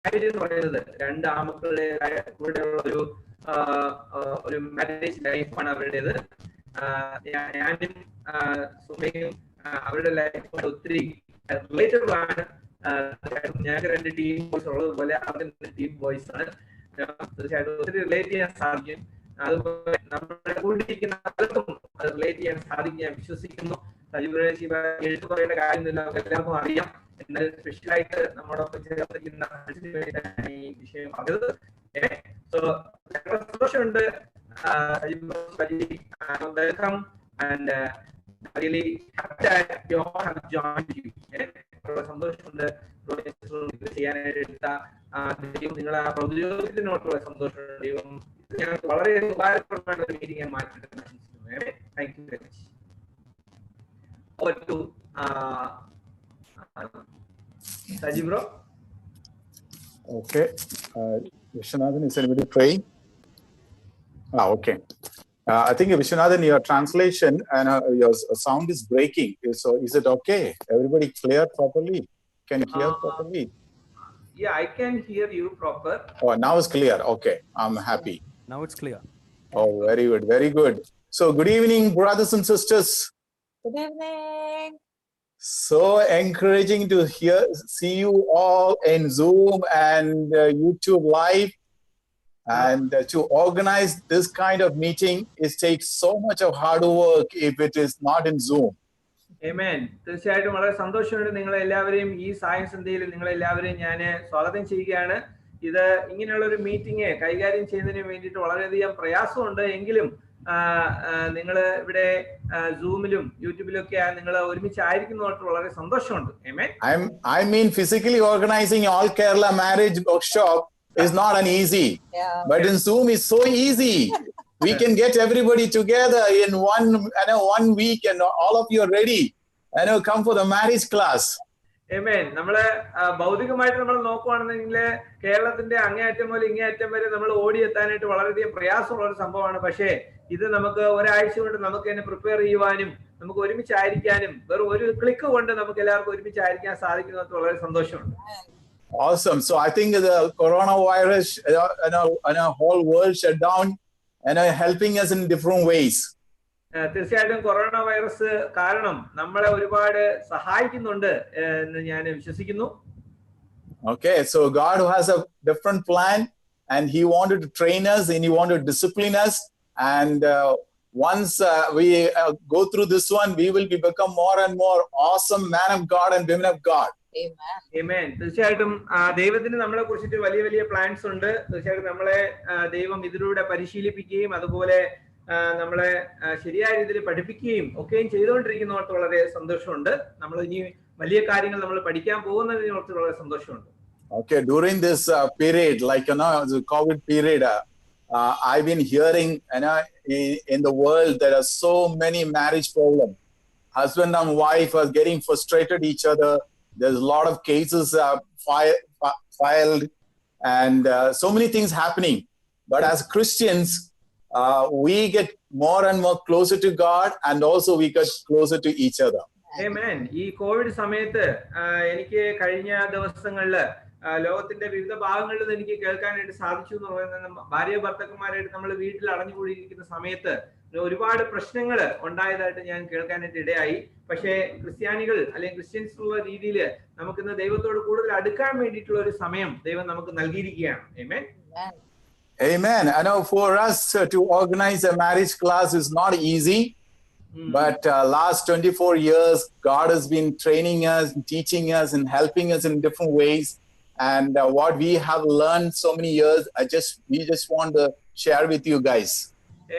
Marriage എന്ന് പറയുന്നത് രണ്ട് ആമക്കളുടേതായ ഒരു മാരേജ് ലൈഫാണ് അവരുടേത്. ഞാനും സുമയും അവരുടെ ലൈഫാണ് ഒത്തിരി റിലേറ്റബിൾ ആണ്. ഞങ്ങൾക്ക് 2 ടീം ബോയ്സ് ഉള്ളതുപോലെ അവർക്ക് ടീം ബോയ്സ് ആണ്. തീർച്ചയായിട്ടും ഒത്തിരി റിലേറ്റ് ചെയ്യാൻ സാധിക്കും. അതുപോലെ നമ്മുടെ കൂടിയിരിക്കുന്ന പലർക്കും അത് റിലേറ്റ് ചെയ്യാൻ സാധിക്കും ഞാൻ വിശ്വസിക്കുന്നു. എഴുത്ത് പറയേണ്ട കാര്യമൊന്നുമില്ല, നമുക്ക് എല്ലാവർക്കും അറിയാം. എന്നാൽ സ്പെഷ്യലായിട്ട് നമ്മോടൊപ്പം ചേർന്നിരിക്കുന്ന ഈ വിഷയം പറഞ്ഞത്. സന്തോഷമുണ്ട്. Welcome and really happy that you all have joined you. സന്തോഷമുണ്ട് ചെയ്യാനായിട്ട് എടുത്ത ദൈവം നിങ്ങളെ പ്രതിരോധത്തിനോട്ടുള്ള സന്തോഷമുണ്ട്. ദൈവം ഞങ്ങൾക്ക് വളരെ ഉപകാരപ്രദമായ ഒരു മീറ്റിംഗ് ഞാൻ മാറ്റിയിട്ടുണ്ട്. Thank you very much. Over to Saji bro. Okay. Vishwanathan, is anybody praying? Okay. I think Vishwanathan, your translation and your sound is breaking. So is it okay? Everybody clear properly? Can you hear properly? Yeah, I can hear you proper. Oh, now it's clear. Okay, I'm happy. Now it's clear. Oh, very good, very good. So good evening, brothers and sisters. Good evening. So encouraging to see you all in Zoom and YouTube live. And to organize this kind of meeting, it takes so much of hard work if it is not in Zoom. Amen. തീർച്ചയായിട്ടും വളരെ സന്തോഷമുണ്ട്. നിങ്ങളെല്ലാവരെയും ഈ സായം സന്ധ്യയിൽ നിങ്ങളെല്ലാവരെയും ഞാൻ സ്വാഗതം ചെയ്യുകയാണ്. ഇത് ഇങ്ങനെയുള്ള ഒരു മീറ്റിംഗ് കൈകാര്യം ചെയ്യുന്നതിന് വേണ്ടിയിട്ട് വളരെയധികം പ്രയാസമുണ്ട്. എങ്കിലും നിങ്ങൾ ഇവിടെ സൂമിലും യൂട്യൂബിലും ഒക്കെ നിങ്ങൾ ഒരുമിച്ചായിരിക്കുന്നതായിട്ട് വളരെ സന്തോഷമുണ്ട്. I mean physically organizing all Kerala marriage workshop is not an easy, but in Zoom is so easy. We can get everybody together in one week and all of you are ready. Come for the marriage class. Amen. നമ്മള് ഭൗതികമായിട്ട് നമ്മൾ നോക്കുകയാണെന്നെങ്കിൽ കേരളത്തിന്റെ അങ്ങേയറ്റം മുതൽ ഇങ്ങേയറ്റം വരെ നമ്മൾ ഓടിയെത്താനായിട്ട് വളരെയധികം പ്രയാസമുള്ള ഒരു സംഭവമാണ്. പക്ഷേ ഇത് നമുക്ക് ഒരാഴ്ച കൊണ്ട് നമുക്ക് തന്നെ പ്രിപ്പയർ ചെയ്യുവാനും നമുക്ക് ഒരുമിച്ചായിരിക്കാനും വെറും ഒരു ക്ലിക്ക് കൊണ്ട് നമുക്ക് എല്ലാവർക്കും ഒരുമിച്ചായിരിക്കാൻ സാധിക്കുന്നത് വളരെ സന്തോഷമുണ്ട്. Awesome. So I think the coronavirus, whole world shut down, helping us in different ways. തീർച്ചയായിട്ടും കൊറോണ വൈറസ് കാരണം നമ്മളെ ഒരുപാട് സഹായിക്കുന്നുണ്ട് എന്ന് ഞാൻ വിശ്വസിക്കുന്നു. Okay, so God has a different plan and he wanted to train us and he wanted to discipline us, and once we go through this one, we will become more and more awesome man of God and women of God. Amen. തീർച്ചയായിട്ടും ദൈവത്തിന് നമ്മളെ കുറിച്ചിട്ട് വലിയ വലിയ plans ഉണ്ട്. തീർച്ചയായിട്ടും നമ്മളെ ദൈവം ഇതിലൂടെ പരിശീലിപ്പിക്കുകയും അതുപോലെ നമ്മളെ ശരിയായ രീതിയിൽ പഠിപ്പിക്കുകയും ഒക്കെയും ചെയ്തുകൊണ്ടിരിക്കുന്നവർക്ക് വളരെ സന്തോഷമുണ്ട്. നമ്മൾ ഇനി വലിയ കാര്യങ്ങൾ നമ്മൾ പഠിക്കാൻ പോകുന്നതിനോർത്ത് വളരെ സന്തോഷമുണ്ട്. Okay, during this period, like the COVID period, I've been hearing in the world there are so many marriage problems. Husband and wife are getting frustrated each other. There's a lot of cases filed and so many things happening. But as Christians, we get more and more closer to God, and also we get closer to each other. Amen. ഈ Covid സമയത്ത് എനിക്ക് കഴിഞ്ഞ ദിവസങ്ങളിൽ ലോകത്തിന്റെ വിവിധ ഭാഗങ്ങളിൽ നിന്ന് എനിക്ക് കേൾക്കാനായിട്ട് സാധിച്ചു എന്ന് പറയുന്നത് ഭാര്യ ഭർത്താക്കന്മാരായിട്ട് നമ്മൾ വീട്ടിൽ അടഞ്ഞുകൂടിയിരിക്കുന്ന സമയത്ത് ഒരുപാട് പ്രശ്നങ്ങൾ ഉണ്ടായതായിട്ട് ഞാൻ കേൾക്കാനായിട്ട് ഇടയായി. പക്ഷേ ക്രിസ്ത്യാനികൾ അല്ലെങ്കിൽ ക്രിസ്ത്യൻസ് ഉള്ള രീതിയിൽ നമുക്കിന്ന് ദൈവത്തോട് കൂടുതൽ അടുക്കാൻ വേണ്ടിയിട്ടുള്ള ഒരു സമയം ദൈവം നമുക്ക് നൽകിയിരിക്കുകയാണ്. Amen. Amen. I know for us to organize a marriage class is not easy, but last 24 years, God has been training us, teaching us, and helping us in different ways. And what we have learned so many years, we just want to share with you guys.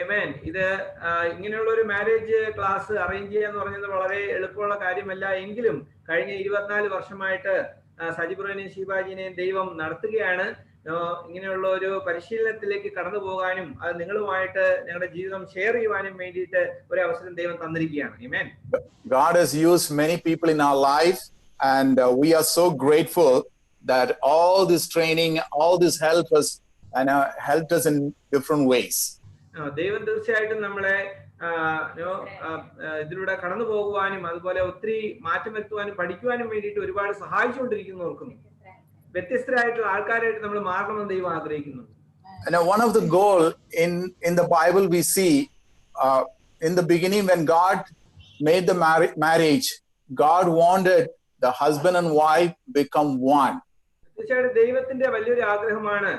Amen. ഇത് ഇങ്ങനെയുള്ള ഒരു marriage class arrange ചെയ്യാന്ന് പറഞ്ഞത് വളരെ എളുപ്പമുള്ള കാര്യമല്ല. എങ്കിലും കഴിഞ്ഞ 24 വർഷമായിട്ട് സജിബ്രോനെയും ഷീബാജിനെയും ദൈവം നടത്തുകയാണ്. ഇങ്ങനെയുള്ള ഒരു പരിശീലനത്തിലേക്ക് കടന്നു പോകാനും അത് നിങ്ങളുമായിട്ട് ഞങ്ങളുടെ ജീവിതം ഷെയർ ചെയ്യുവാനും വേണ്ടിയിട്ട് ഒരു അവസരം ദൈവം തന്നിരിക്കുകയാണ്. Amen. God has used many people in our life, and we are so grateful that all this training, all this helped us in different ways. ദൈവം തീർച്ചയായിട്ടും നമ്മളെ ഇതിലൂടെ കടന്നു പോകുവാനും അതുപോലെ ഒത്തിരി മാറ്റം വരുത്തുവാനും പഠിക്കുവാനും വേണ്ടിയിട്ട് ഒരുപാട് സഹായിച്ചുകൊണ്ടിരിക്കുന്നു ഓർക്കുന്നു. വ്യത്യസ്തരായിട്ടുള്ള ആൾക്കാരായിട്ട് നമ്മൾ മാറണമെന്ന് ദൈവം ആഗ്രഹിക്കുന്നു. And one of the goal in the Bible we see in the beginning when God made the marriage, God wanted the husband and wife become one. തീർച്ചയായിട്ടും ദൈവത്തിന്റെ വലിയൊരു ആഗ്രഹമാണ്.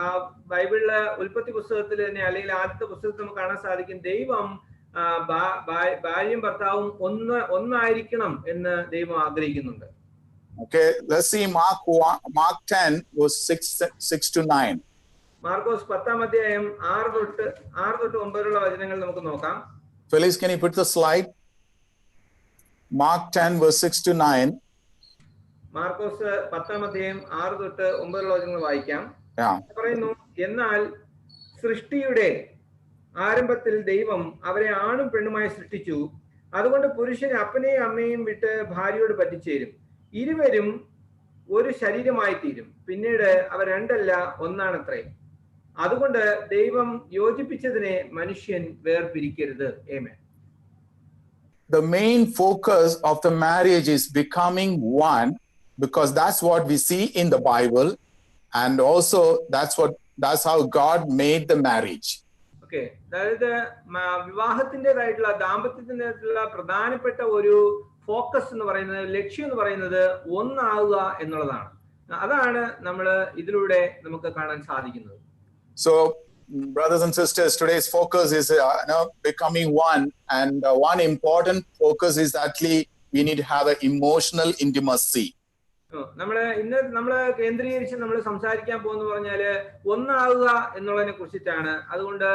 ആ ബൈബിളിലെ ഉൽപ്പത്തി പുസ്തകത്തിൽ തന്നെ അല്ലെങ്കിൽ ആദ്യത്തെ പുസ്തകത്തിൽ നമുക്ക് കാണാൻ സാധിക്കും, ദൈവം ഭാര്യയും ഭർത്താവും ഒന്നായിരിക്കണം എന്ന് ദൈവം ആഗ്രഹിക്കുന്നുണ്ട്. Okay, let's see Mark 10 verse 6 to 9. Markose 10-ാം അധ്യായം 6 തൊട്ട് 9 വചനങ്ങൾ നമുക്ക് നോക്കാം. Felix, can you put the slide? Mark 10 verse 6 to 9. Markose 10-ാം അധ്യായം 6 തൊട്ട് 9 വചനങ്ങൾ വായിക്കാം. പറയുന്നു, എന്നാൽ സൃഷ്ടിയുടെ ആരംഭത്തിൽ ദൈവം അവരെ ആണും പെണ്ണുമായി സൃഷ്ടിച്ചു. അതുകൊണ്ട് പുരുഷൻ അപ്പനെയും അമ്മയും വിട്ട് ഭാര്യയോട് പറ്റിച്ചേരും, ഇരുവരും ഒരു ശരീരമായി തീരും. പിന്നീട് അവർ രണ്ടല്ല ഒന്നാണത്രേ. അതുകൊണ്ട് ദൈവം യോജിപ്പിച്ചതിനെ മനുഷ്യൻ വേർപിരിക്കരുത്. ആമേൻ. The main focus of the marriage is becoming one, because that's what we see in the Bible, and also that's how God made the marriage. Okay, അതായത് വിവാഹത്തിൻ്റെതായിട്ടുള്ള ദാമ്പത്യത്തിൻ്റെതായിട്ടുള്ള പ്രധാനപ്പെട്ട ഒരു ഫോക്കസ് എന്ന് പറയുന്നത്, ലക്ഷ്യം എന്ന് പറയുന്നത് ഒന്നാവുക എന്നുള്ളതാണ്. അതാണ് നമ്മൾ ഇതിലൂടെ നമുക്ക് കാണാൻ സാധിക്കുന്നത്. So brothers and sisters, today's focus is becoming one, and one important focus is actually we need to have an emotional intimacy. നമ്മള് കേന്ദ്രീകരിച്ച് നമ്മൾ സംസാരിക്കാൻ പോകുന്ന പറഞ്ഞാല് ഒന്നാവുക എന്നുള്ളതിനെ കുറിച്ചിട്ടാണ്. അതുകൊണ്ട്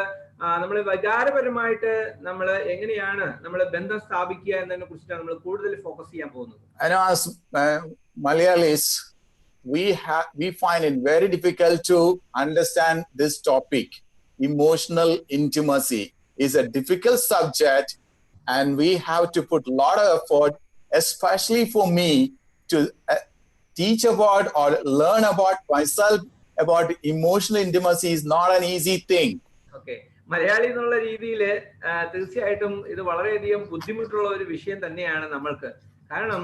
നമ്മൾ വികാരപരമായിട്ട് നമ്മൾ എങ്ങനെയാണ് നമ്മൾ ബന്ധം സ്ഥാപിക്കുക എന്നതിനെ കുറിച്ചിട്ടാണ് നമ്മൾ കൂടുതൽ ഫോക്കസ് ചെയ്യാൻ പോകുന്നത്. I know as Malayalis, we find it very difficult to understand this topic. Emotional intimacy is a difficult subject, and we have to put a lot of effort, especially for me, to teach about or learn about myself about emotional intimacy is not an easy thing. Okay, Malayali എന്നുള്ള രീതിയിൽ തീർച്ചയായിട്ടും ഇത് വളരെയധികം ബുദ്ധിമുട്ടുള്ള ഒരു വിഷയം തന്നെയാണ് നമ്മൾക്ക്. കാരണം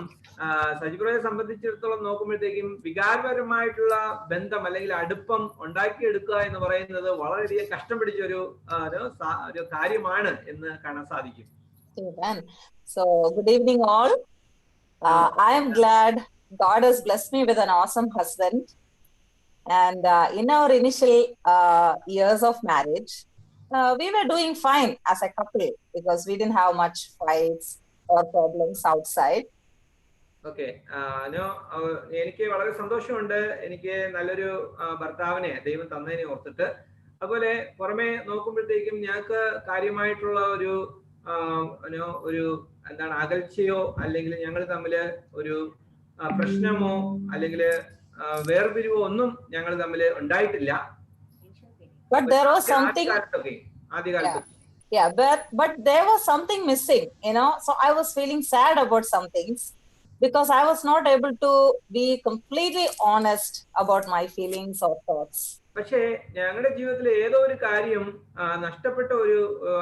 സജിബ്രോയെ സംബന്ധിച്ചിടത്തോളം നോക്കുമ്പോഴത്തേക്കും വികാരപരമായിട്ടുള്ള ബന്ധം അല്ലെങ്കിൽ അടുപ്പം ഉണ്ടാക്കിയെടുക്കുക എന്ന് പറയുന്നത് വളരെയധികം കഷ്ടം പിടിച്ച ഒരു കാര്യമാണ് എന്ന് കാണാൻ സാധിക്കും. So good evening all. I am glad God has blessed me with an awesome husband, and in our initial years of marriage, we were doing fine as a couple because we didn't have much fights or problems outside. Okay, എനിക്ക് വളരെ സന്തോഷമുണ്ട്, എനിക്ക് നല്ലൊരു ഭർത്താവിനെ ദൈവം തന്നതിനെ ഓർത്തിട്ട്. അതുപോലെ പുറമെ നോക്കുമ്പോഴത്തേക്കും ഞങ്ങൾക്ക് കാര്യമായിട്ടുള്ള ഒരു എന്താണ് അകൽച്ചയോ അല്ലെങ്കിൽ ഞങ്ങൾ തമ്മിൽ ഒരു പ്രശ്നമോ അല്ലെങ്കിൽ വേർപിരിവോ ഒന്നും ഞങ്ങൾ തമ്മിൽ ഉണ്ടായിട്ടില്ല. But there was something. Yeah, but there was something missing, so I was feeling sad about some things because I was not able to be completely honest about my feelings or thoughts. പക്ഷേ ഞങ്ങളുടെ ജീവിതത്തിൽ ഏതോ ഒരു കാര്യം നഷ്ടപ്പെട്ട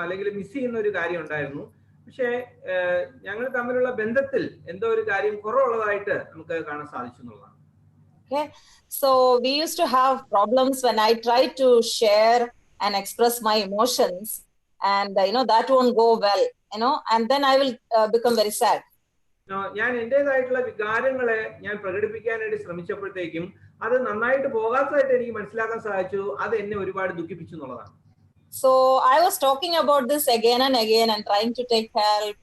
അല്ലെങ്കിൽ miss ചെയ്യുന്ന ഒരു കാര്യം ഉണ്ടായിരുന്നു. പക്ഷേ ഞങ്ങൾ തമ്മിലുള്ള ബന്ധത്തിൽ എന്തോ ഒരു കാര്യം കുറവുള്ളതായിട്ട് നമുക്ക് കാണാൻ സാധിച്ചു എന്നുള്ളതാണ്. Okay, so we used to have problems when I tried to share and express my emotions, and that won't go well, and then I will become very sad. ഞാൻ എന്റേതായിട്ടുള്ള വികാരങ്ങളെ ഞാൻ പ്രകടിപ്പിക്കാനായിട്ട് ശ്രമിച്ചപ്പോഴത്തേക്കും അത് നന്നായിട്ട് പോകാത്തതായിട്ട് എനിക്ക് മനസ്സിലാക്കാൻ സാധിച്ചു. അത് എന്നെ ഒരുപാട് ദുഃഖിപ്പിച്ചു എന്നുള്ളതാണ്. So I was talking about this again and again and trying to take help,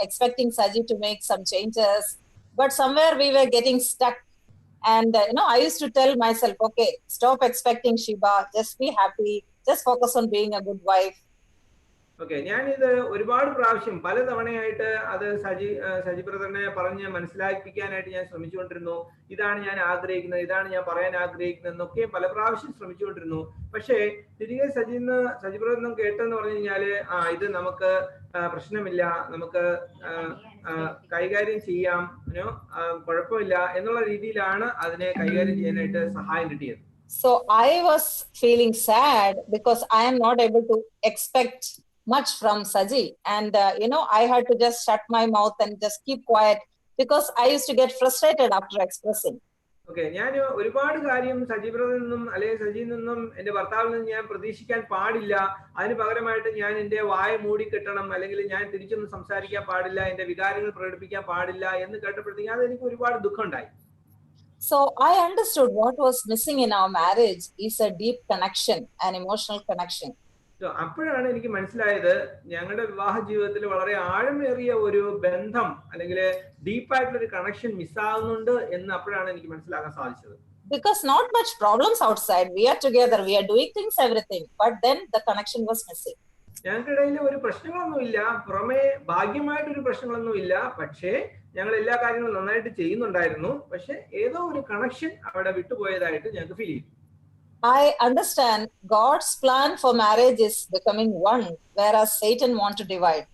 expecting Saji to make some changes, but somewhere we were getting stuck. And I used to tell myself, okay, stop expecting Shiba, just be happy, just focus on being a good wife. Okay, ഞാനിത് ഒരുപാട് പ്രാവശ്യം പലതവണയായിട്ട് അത് സജി ബ്രദറിനെ പറഞ്ഞ് മനസ്സിലാക്കിപ്പിക്കാനായിട്ട് ഞാൻ ശ്രമിച്ചുകൊണ്ടിരുന്നു. ഇതാണ് ഞാൻ ആഗ്രഹിക്കുന്നത്, ഇതാണ് ഞാൻ പറയാൻ ആഗ്രഹിക്കുന്നത് എന്നൊക്കെ പല പ്രാവശ്യം ശ്രമിച്ചുകൊണ്ടിരുന്നു. പക്ഷേ തിരികെ സജി ബ്രദറിനും കേട്ടെന്ന് പറഞ്ഞു കഴിഞ്ഞാല് ഇത് നമുക്ക് പ്രശ്നമില്ല, നമുക്ക് കൈകാര്യം ചെയ്യാം, കുഴപ്പമില്ല എന്നുള്ള രീതിയിലാണ് അതിനെ കൈകാര്യം ചെയ്യാനായിട്ട് സഹായം കിട്ടിയത്. So I was feeling sad because I am not able to expect much from Saji, and I had to just shut my mouth and just keep quiet because I used to get frustrated after expressing. Okay, ഞാൻ ഒരുപാട് കാര്യം സജി ബ്രദറിൽ നിന്നും അല്ലെങ്കിൽ സജിയിൽ നിന്നും എന്റെ ഭർത്താവിൽ നിന്നും ഞാൻ പ്രതീക്ഷിക്കാൻ പാടില്ല. അതിന് പകരമായിട്ട് ഞാൻ എന്റെ വായ മൂടിക്കെട്ടണം, അല്ലെങ്കിൽ ഞാൻ തിരിച്ചൊന്നും സംസാരിക്കാൻ പാടില്ല, എന്റെ വികാരങ്ങൾ പ്രകടിപ്പിക്കാൻ പാടില്ല എന്ന് കേട്ടപ്പോഴത്തേക്ക് അത് എനിക്ക് ഒരുപാട് ദുഃഖം ഉണ്ടായി. So I understood what was missing in our marriage is a deep connection, an emotional connection. അപ്പോഴാണ് എനിക്ക് മനസ്സിലായത് ഞങ്ങളുടെ വിവാഹ ജീവിതത്തിൽ വളരെ ആഴമേറിയ ഒരു ബന്ധം അല്ലെങ്കിൽ ഡീപ്പായിട്ടുള്ള ഒരു കണക്ഷൻ മിസ്സാകുന്നുണ്ട് എന്ന് അപ്പോഴാണ് എനിക്ക് മനസ്സിലാക്കാൻ സാധിച്ചത്. Because not much problems outside, we are together, we are doing things, everything, but then the connection was missing. ഞങ്ങൾക്കിടയിൽ ഒരു പ്രശ്നങ്ങളൊന്നുമില്ല, പുറമെ ഭാഗ്യമായിട്ടൊരു പ്രശ്നങ്ങളൊന്നുമില്ല, പക്ഷേ ഞങ്ങൾ എല്ലാ കാര്യങ്ങളും നന്നായിട്ട് ചെയ്യുന്നുണ്ടായിരുന്നു. പക്ഷെ ഏതോ ഒരു കണക്ഷൻ അവിടെ വിട്ടുപോയതായിട്ട് ഞങ്ങൾക്ക് ഫീൽ ചെയ്തു. I understand God's plan for marriage is becoming one, whereas Satan wants to divide.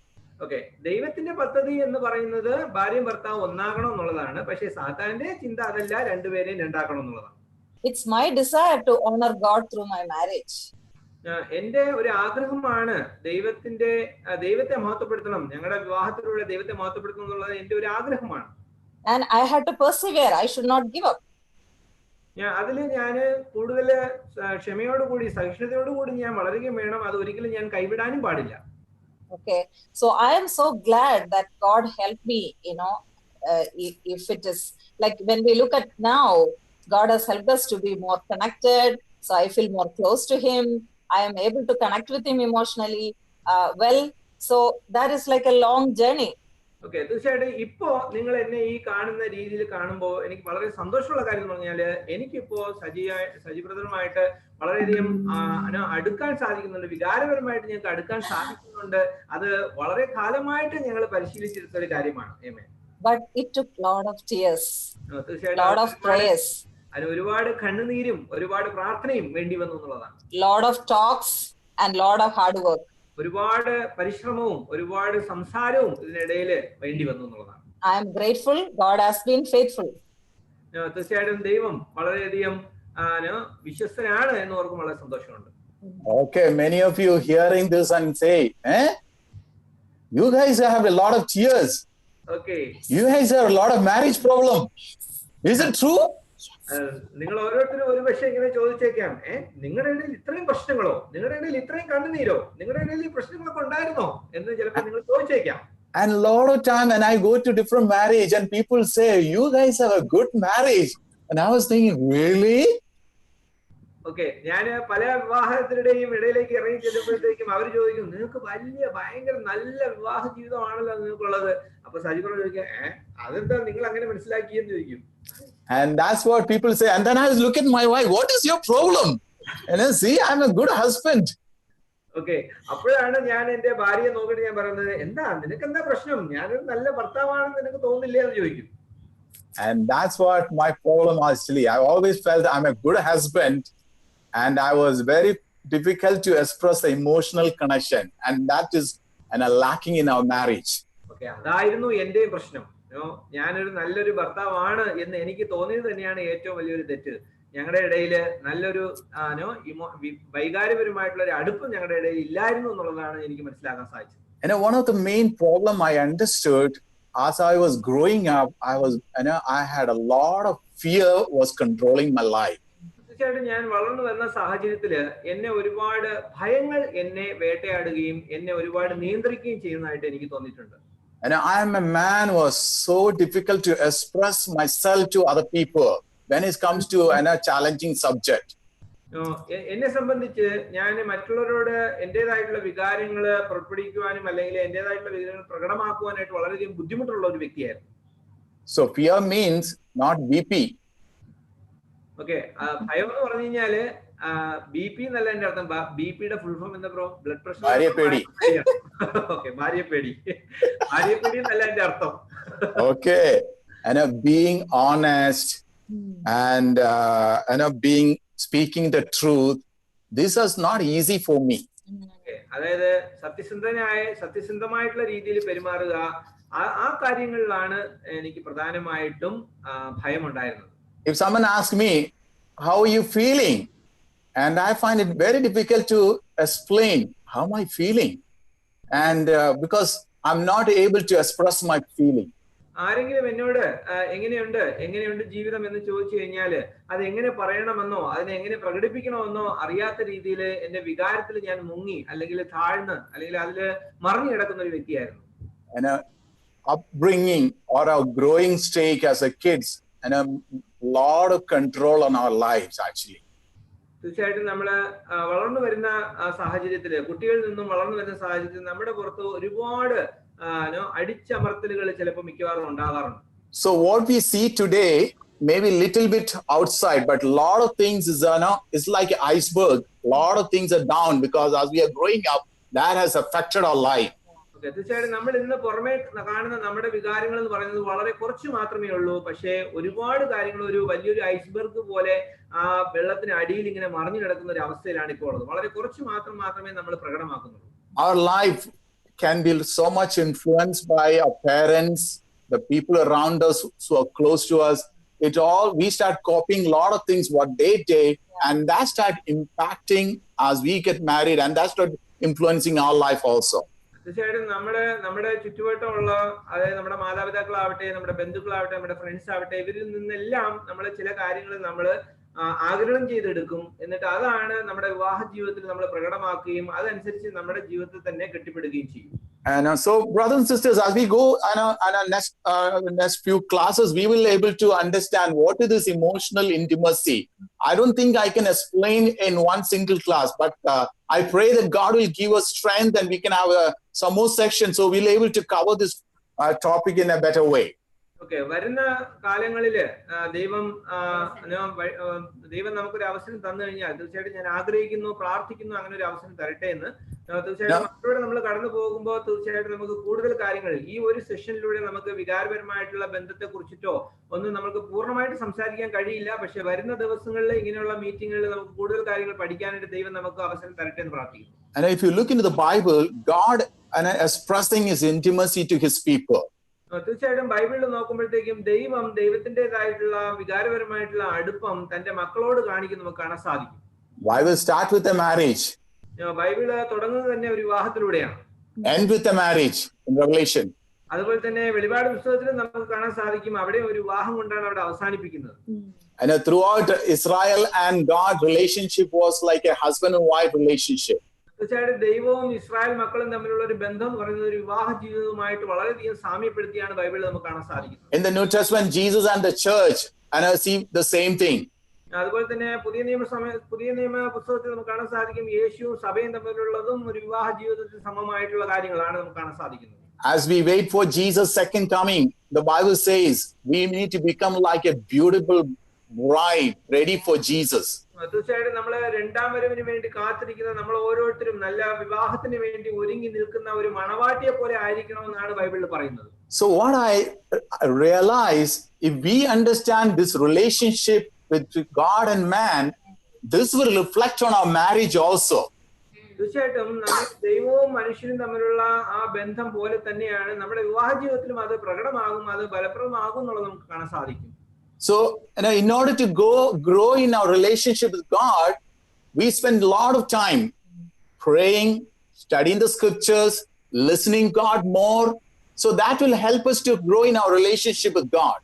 Okay, ദൈവത്തിന്റെ പദ്ധതി എന്ന് പറയുന്നത് ഭാര്യയും ഭർത്താവ് ഒന്നാകണം എന്നുള്ളതാണ്. പക്ഷെ സാത്താന്റെ ചിന്ത അതല്ല, രണ്ടുപേരെയും രണ്ടാക്കണം എന്നുള്ളതാണ്. It's my desire to honor God through my marriage. എന്റെ ഒരു ആഗ്രഹമാണ് ദൈവത്തെ മഹത്വപ്പെടുത്തണം, ഞങ്ങളുടെ വിവാഹത്തിലൂടെ ദൈവത്തെ മഹത്വപ്പെടുത്തണം എന്നുള്ളത് എന്റെ ഒരു ആഗ്രഹമാണ്. And I had to persevere. I should not give up. അതില് ഞാൻ കൂടുതൽ ക്ഷമയോടുകൂടി സഹിഷ്ണുതയോടുകൂടി ഞാൻ വളരുകയും വേണം. അത് ഒരിക്കലും ഞാൻ കൈവിടാനും പാടില്ല. Okay, so I am so glad that God helped me, if it is like when we look at now, God has helped us to be more connected. So I feel more close to him. I am able to connect with him emotionally well. So that is like a long journey. Okay, തീർച്ചയായിട്ടും ഇപ്പോ നിങ്ങൾ എന്നെ ഈ കാണുന്ന രീതിയിൽ കാണുമ്പോൾ എനിക്ക് വളരെ സന്തോഷമുള്ള കാര്യം എന്ന് പറഞ്ഞാല് എനിക്കിപ്പോ സജി ബ്രദറുമായിട്ട് വളരെയധികം അടുക്കാൻ സാധിക്കുന്നുണ്ട്, വികാരപരമായിട്ട് ഞങ്ങൾക്ക് അടുക്കാൻ സാധിക്കുന്നുണ്ട്. അത് വളരെ കാലമായിട്ട് ഞങ്ങൾ പരിശീലിച്ചെടുത്ത ഒരു കാര്യമാണ്. But it took lot of tears, തീർച്ചയായിട്ടും lot of prayers, അതിന് ഒരുപാട് കണ്ണുനീരും ഒരുപാട് പ്രാർത്ഥനയും വേണ്ടി വന്നു എന്നുള്ളതാണ്. lot of talks and lot of hard work. ഒരുപാട് പരിശ്രമവും ഒരുപാട് സംസാരവും ഇതിനിടയിൽ വേണ്ടി വന്നു എന്നുള്ളതാണ്. I am grateful. God has been faithful. തീർച്ചയായിട്ടും ദൈവം വളരെയധികം വിശ്വസ്തനാണ് എന്ന് ഓർക്കും വളരെ സന്തോഷമുണ്ട്. Okay, many of you hearing this and say, you guys have a lot of tears. Okay. You guys have a lot of marriage problem. Is it true? നിങ്ങൾ ഓരോരുത്തരും ഒരു പക്ഷേ ഇങ്ങനെ ചോദിച്ചേക്കാം, നിങ്ങളുടെ ഇടയിൽ ഇത്രയും പ്രശ്നങ്ങളോ, നിങ്ങളുടെ ഇടയിൽ ഇത്രയും കണ്ണുനീരോ, നിങ്ങളുടെ ഇടയിൽ ഈ പ്രശ്നങ്ങളൊക്കെ ഉണ്ടായിരുന്നോ എന്ന് ചിലപ്പോൾ നിങ്ങൾ ചോദിച്ചേക്കാം. And a lot of time when I go to different marriage and people say, you guys have a good marriage. And I was thinking, really? Okay, ഞാൻ പല വിവാഹത്തിനിടെയും ഇടയിലേക്ക് ഇറങ്ങി ചെല്ലുമ്പോഴത്തേക്കും അവർ ചോദിക്കും, നിങ്ങൾക്ക് ഭയങ്കര നല്ല വിവാഹ ജീവിതമാണല്ലോ നിങ്ങൾക്കുള്ളത്. അപ്പൊ സജിബ്രോ ചോദിക്കാം, അതെന്താ നിങ്ങൾ അങ്ങനെ മനസ്സിലാക്കിയെന്ന് ചോദിക്കും. And that's what people say. And then I look at my wife, what is your problem? And then see, I'm a good husband. Okay, അപ്പോഴാണ് ഞാൻ എന്റെ ഭാര്യയെ നോക്കിയിട്ട് ഞാൻ പറയുന്നത്, എന്താ നിനക്ക് എന്താ പ്രശ്നം, ഞാനൊരു നല്ല ഭർത്താവാണെന്ന് നിനക്ക് തോന്നില്ലേ എന്ന് ചോദിക്കും. And that's what my problem was actually. I always felt I'm a good husband, and I was very difficult to express the emotional connection, and that is lacking in our marriage. Okay, അതായിരുന്നു എന്റെയും പ്രശ്നം. ഞാനൊരു നല്ലൊരു ഭർത്താവാണ് എന്ന് എനിക്ക് തോന്നിയത് തന്നെയാണ് ഏറ്റവും വലിയൊരു തെറ്റ്. ഞങ്ങളുടെ ഇടയിൽ നല്ലൊരു വൈകാരികപരമായിട്ടുള്ള ഒരു അടുപ്പം ഞങ്ങളുടെ ഇടയിൽ ഇല്ലായിരുന്നു എന്നുള്ളതാണ് എനിക്ക് മനസ്സിലാക്കാൻ സാധിച്ചത്. And one of the main problem I understood as I was growing up, I had a lot of fear was controlling my life. തീർച്ചയായിട്ടും ഞാൻ വളർന്നു വരുന്ന സാഹചര്യത്തില് എന്നെ ഒരുപാട് ഭയങ്ങൾ എന്നെ വേട്ടയാടുകയും എന്നെ ഒരുപാട് നിയന്ത്രിക്കുകയും ചെയ്യുന്നതായിട്ട് എനിക്ക് തോന്നിയിട്ടുണ്ട്. And I am a man who was so difficult to express myself to other people when it comes to a challenging subject. എന്നെ സംബന്ധിച്ച് ഞാൻ മറ്റുള്ളവരോട് എന്റേതായിട്ടുള്ള വികാരങ്ങൾ പുറപ്പെടുവിക്കുവാനും അല്ലെങ്കിൽ എന്റേതായിട്ടുള്ള വികാരങ്ങൾ പ്രകടമാക്കുവാനായിട്ട് വളരെയധികം ബുദ്ധിമുട്ടുള്ള ഒരു വ്യക്തിയായിരുന്നു. So fear means not BP. Okay, ഭയം എന്ന് പറഞ്ഞു കഴിഞ്ഞാല് BP എന്നല്ല എന്റെ അർത്ഥം. BPയുടെ ഫുൾ ഫോം എന്താ ബ്രോ? Blood pressure. ഭാര്യപ്പേടി. ഓക്കെ, ഭാര്യപ്പേടി എന്നല്ല എന്റെ അർത്ഥം. Okay, being honest and speaking the truth, this is not easy for me. അതായത് സത്യസന്ധമായിട്ടുള്ള രീതിയിൽ പെരുമാറുക, ആ കാര്യങ്ങളിലാണ് എനിക്ക് പ്രധാനമായിട്ടും ഭയമുണ്ടായിരുന്നത്. If someone asks me, how are you feeling? And I find it very difficult to explain how am I feeling. And because I'm not able to express my feeling. ആരെങ്കിലും എന്നോട് എങ്ങനെയുണ്ട് ജീവിതം എന്ന് ചോദിച്ചു കഴിഞ്ഞാൽ അത് എങ്ങനെ പറയണമെന്നോ അതിനെ എങ്ങനെ പ്രകടിപ്പിക്കണമെന്നോ അറിയാത്ത രീതിയിൽ എന്റെ വികാരത്തിൽ ഞാൻ മുങ്ങി അല്ലെങ്കിൽ താഴ്ന്ന് അല്ലെങ്കിൽ അതിൽ മറിഞ്ഞു കിടക്കുന്ന ഒരു വ്യക്തിയായിരുന്നു. And upbringing or our growing stage as a kids and a lot of control on our lives actually. തീർച്ചയായിട്ടും നമ്മള് വളർന്നു വരുന്ന സാഹചര്യത്തില് കുട്ടികളിൽ നിന്നും വളർന്നു വരുന്ന സാഹചര്യത്തിൽ നമ്മുടെ പുറത്ത് ഒരുപാട് അടിച്ചമർത്തലുകൾ ചിലപ്പോൾ മിക്കവാറും ഉണ്ടാകാറുണ്ട്. So what we see today maybe little bit outside, but a lot of things is like an iceberg. A lot of things are down because as we are growing up, that has affected our life. തീർച്ചയായിട്ടും നമ്മൾ ഇന്ന് പുറമേ കാണുന്ന നമ്മുടെ വികാരങ്ങൾ എന്ന് പറയുന്നത് വളരെ കുറച്ച് മാത്രമേ ഉള്ളൂ. പക്ഷേ ഒരുപാട് കാര്യങ്ങൾ ഒരു വലിയൊരു ഐസ്ബർഗ് പോലെ ആ വെള്ളത്തിന് അടിയിൽ ഇങ്ങനെ മറിഞ്ഞു കിടക്കുന്ന ഒരു അവസ്ഥയിലാണ് ഇപ്പോൾ ഉള്ളത്. വളരെ കുറച്ച് മാത്രമേ നമ്മൾ പ്രകടമാക്കുന്നുള്ളൂ. Our life can be so much influenced by our parents, the people around us who are close to us. We start copying a lot of things what they did, and that start impacting as we get married, and that start influencing our life also. തീർച്ചയായിട്ടും നമ്മുടെ ചുറ്റുവട്ടമുള്ള അതായത് നമ്മുടെ മാതാപിതാക്കളാവട്ടെ, നമ്മുടെ ബന്ധുക്കളാവട്ടെ, നമ്മുടെ friends ആവട്ടെ, ഇവരിൽ നിന്നെല്ലാം നമ്മൾ ചില കാര്യങ്ങൾ നമ്മൾ ആഗിരണം ചെയ്തെടുക്കും. എന്നിട്ട് അതാണ് നമ്മുടെ വിവാഹ ജീവിതത്തിൽ നമ്മൾ പ്രകടമാക്കുകയും അതനുസരിച്ച് നമ്മുടെ ജീവിതത്തിൽ തന്നെ കെട്ടിപ്പടുകയും ചെയ്യും. And so, brothers and sisters, as we go on our next few classes, we will be able to understand what is this emotional intimacy. I don't think I can explain in one single class, but I pray that God will give us strength and we can have some more sections so we'll be able to cover this topic in a better way. Okay, വരുന്ന കാലങ്ങളില് ദൈവം നമുക്കൊരു അവസരം തന്നു കഴിഞ്ഞാൽ തീർച്ചയായിട്ടും ഞാൻ ആഗ്രഹിക്കുന്നു, പ്രാർത്ഥിക്കുന്നു അങ്ങനെ ഒരു അവസരം തരട്ടെ എന്ന്. തീർച്ചയായിട്ടും അതിലൂടെ നമ്മൾ കടന്നു പോകുമ്പോൾ തീർച്ചയായിട്ടും നമുക്ക് കൂടുതൽ കാര്യങ്ങൾ ഈ ഒരു സെഷനിലൂടെ നമുക്ക് വികാരപരമായിട്ടുള്ള ബന്ധത്തെ കുറിച്ചിട്ടോ ഒന്നും നമുക്ക് പൂർണ്ണമായിട്ട് സംസാരിക്കാൻ കഴിയില്ല. പക്ഷെ വരുന്ന ദിവസങ്ങളിൽ ഇങ്ങനെയുള്ള മീറ്റിങ്ങുകളിൽ നമുക്ക് കൂടുതൽ കാര്യങ്ങൾ പഠിക്കാനായിട്ട് ദൈവം നമുക്ക് അവസരം തരട്ടെ എന്ന് പ്രാർത്ഥിക്കുന്നു. And if you look into the Bible, God expressing his intimacy to his people. തീർച്ചയായിട്ടും ബൈബിളിൽ നോക്കുമ്പോഴത്തേക്കും ദൈവത്തിൻ്റെതായിട്ടുള്ള വികാരപരമായിട്ടുള്ള അടുപ്പം തന്റെ മക്കളോട് കാണിക്കുന്ന നമുക്ക് കാണാൻ സാധിക്കും. Bible start with a marriage. Bible തുടങ്ങുന്നത് തന്നെ ഒരു വിവാഹത്തിലൂടെയാണ്. End with a marriage in Revelation. അതുപോലെ തന്നെ വെളിപാട് പുസ്തകത്തിലും നമുക്ക് കാണാൻ സാധിക്കും അവിടെ ഒരു വിവാഹം കൊണ്ടാണ് അവിടെ അവസാനിപ്പിക്കുന്നത്. And throughout Israel and God relationship was like a husband and wife relationship. തീർച്ചയായിട്ടും ദൈവവും ഇസ്രായേൽ മക്കളും തമ്മിലുള്ള ഒരു ബന്ധം എന്ന് പറയുന്നത് ഒരു വിവാഹ ജീവിതവുമായിട്ട് വളരെയധികം സാമ്യപ്പെടുത്തിയാണ് ബൈബിളിൽ നമുക്ക് കാണാൻ സാധിക്കുന്നത്. In the New Testament, Jesus and the church and I see the same thing. അതുപോലെ തന്നെ പുതിയ നിയമ പുസ്തകത്തിൽ നമുക്ക് കാണാൻ സാധിക്കും യേശുവും സഭയും തമ്മിലുള്ളതും ഒരു വിവാഹ ജീവിതത്തിൽ സമമായിട്ടുള്ള കാര്യങ്ങളാണ് നമുക്ക് കാണാൻ സാധിക്കുന്നത്. As we wait for Jesus' second coming, the Bible says we need to become like a beautiful bride ready for Jesus. തീർച്ചയായിട്ടും നമ്മൾ രണ്ടാം വരവിന് വേണ്ടി കാത്തിരിക്കുന്ന നമ്മൾ ഓരോരുത്തരും നല്ല വിവാഹത്തിന് വേണ്ടി ഒരുങ്ങി നിൽക്കുന്ന ഒരു മണവാട്ടിയെ പോലെ ആയിരിക്കണമെന്നാണ് ബൈബിളിൽ പറയുന്നത്. So what I realize, if we understand this relationship with God and man, this will reflect on our marriage also. തീർച്ചയായിട്ടും നമ്മൾ ദൈവവും മനുഷ്യനും തമ്മിലുള്ള ആ ബന്ധം പോലെ തന്നെയാണ് നമ്മുടെ വിവാഹ ജീവിതത്തിലും അത് പ്രകടമാകും, അത് ഫലപ്രദമാകും എന്നുള്ളത് നമുക്ക് കാണാൻ സാധിക്കും. So, in order to grow in our relationship with God, we spend a lot of time praying, studying the scriptures, listening God more. So that will help us to grow in our relationship with God.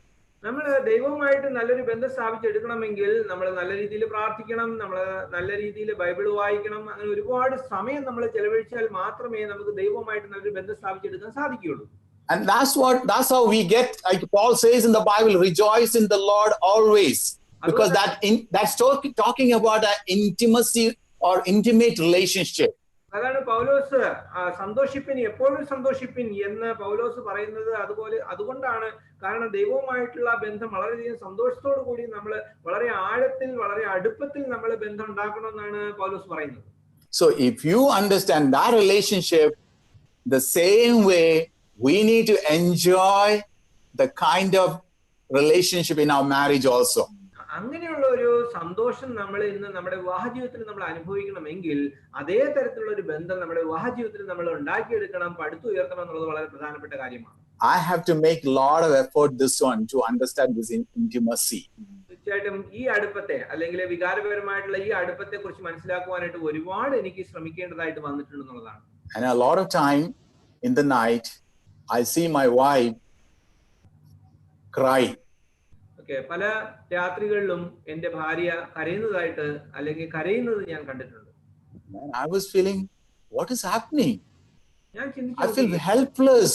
നമ്മൾ ദൈവവുമായിട്ട് നല്ലൊരു ബന്ധം സ്ഥാപിച്ചെടുക്കണമെങ്കിൽ നമ്മൾ നല്ല രീതിയിൽ പ്രാർത്ഥിക്കണം, നമ്മൾ നല്ല രീതിയിൽ ബൈബിൾ വായിക്കണം. അങ്ങനെ ഒരുപാട് സമയം നമ്മൾ ചെലവഴിച്ചാൽ മാത്രമേ നമുക്ക് ദൈവവുമായിട്ട് നല്ലൊരു ബന്ധം സ്ഥാപിച്ചെടുക്കാൻ സാധിക്കുകയുള്ളൂ. And that's how we get, like Paul says in the Bible, rejoice in the Lord always. Because that's talking about an intimacy or intimate relationship. അതാണ് പൗലോസ് സന്തോഷിപ്പിൻ, എപ്പോഴും സന്തോഷിപ്പിൻ എന്ന് പൗലോസ് പറയുന്നത്. അതുകൊണ്ടാണ് കാരണം ദൈവവുമായിട്ടുള്ള ബന്ധം വളരെയധികം സന്തോഷത്തോടു കൂടി നമ്മൾ വളരെ ആഴത്തിൽ വളരെ അടുപ്പത്തിൽ നമ്മൾ ബന്ധം ഉണ്ടാക്കണമെന്നാണ് പൗലോസ് പറയുന്നത്. So if you understand that relationship, the same way we need to enjoy the kind of relationship in our marriage also. അങ്ങനെയുള്ള ഒരു സന്തോഷം നമ്മൾ ഇന്ന് നമ്മുടെ വിവാഹ ജീവിതത്തിൽ നമ്മൾ അനുഭവിക്കണമെങ്കിൽ അതേ തരത്തിലുള്ള ഒരു ബന്ധം നമ്മുടെ വിവാഹ ജീവിതത്തിൽ നമ്മൾ ഉണ്ടാക്കിയെടുക്കണം, പടുത്തുയർത്തണം എന്നുള്ളത് വളരെ പ്രധാനപ്പെട്ട കാര്യമാണ്. I have to make a lot of effort this one to understand this intimacy. തീർച്ചയായിട്ടും ഈ അടുപ്പത്തെ അല്ലെങ്കിൽ വികാരപരമായിട്ടുള്ള ഈ അടുപ്പത്തെ കുറിച്ച് മനസ്സിലാക്കുവാനായിട്ട് ഒരുപാട് എനിക്ക് ശ്രമിക്കേണ്ടതായിട്ട് വന്നിട്ടുണ്ടെന്നുള്ളതാണ്. And a lot of time in the night I see my wife cry. Okay, പല രാത്രികളിലും എന്റെ ഭാര്യ കരയുന്നതായിട്ട് അല്ലെങ്കിൽ കരയുന്നത് ഞാൻ കണ്ടിട്ടുണ്ട്. Man, I was feeling, what is happening? ഞാൻ I feel ചിന്തിച്ചു, helpless.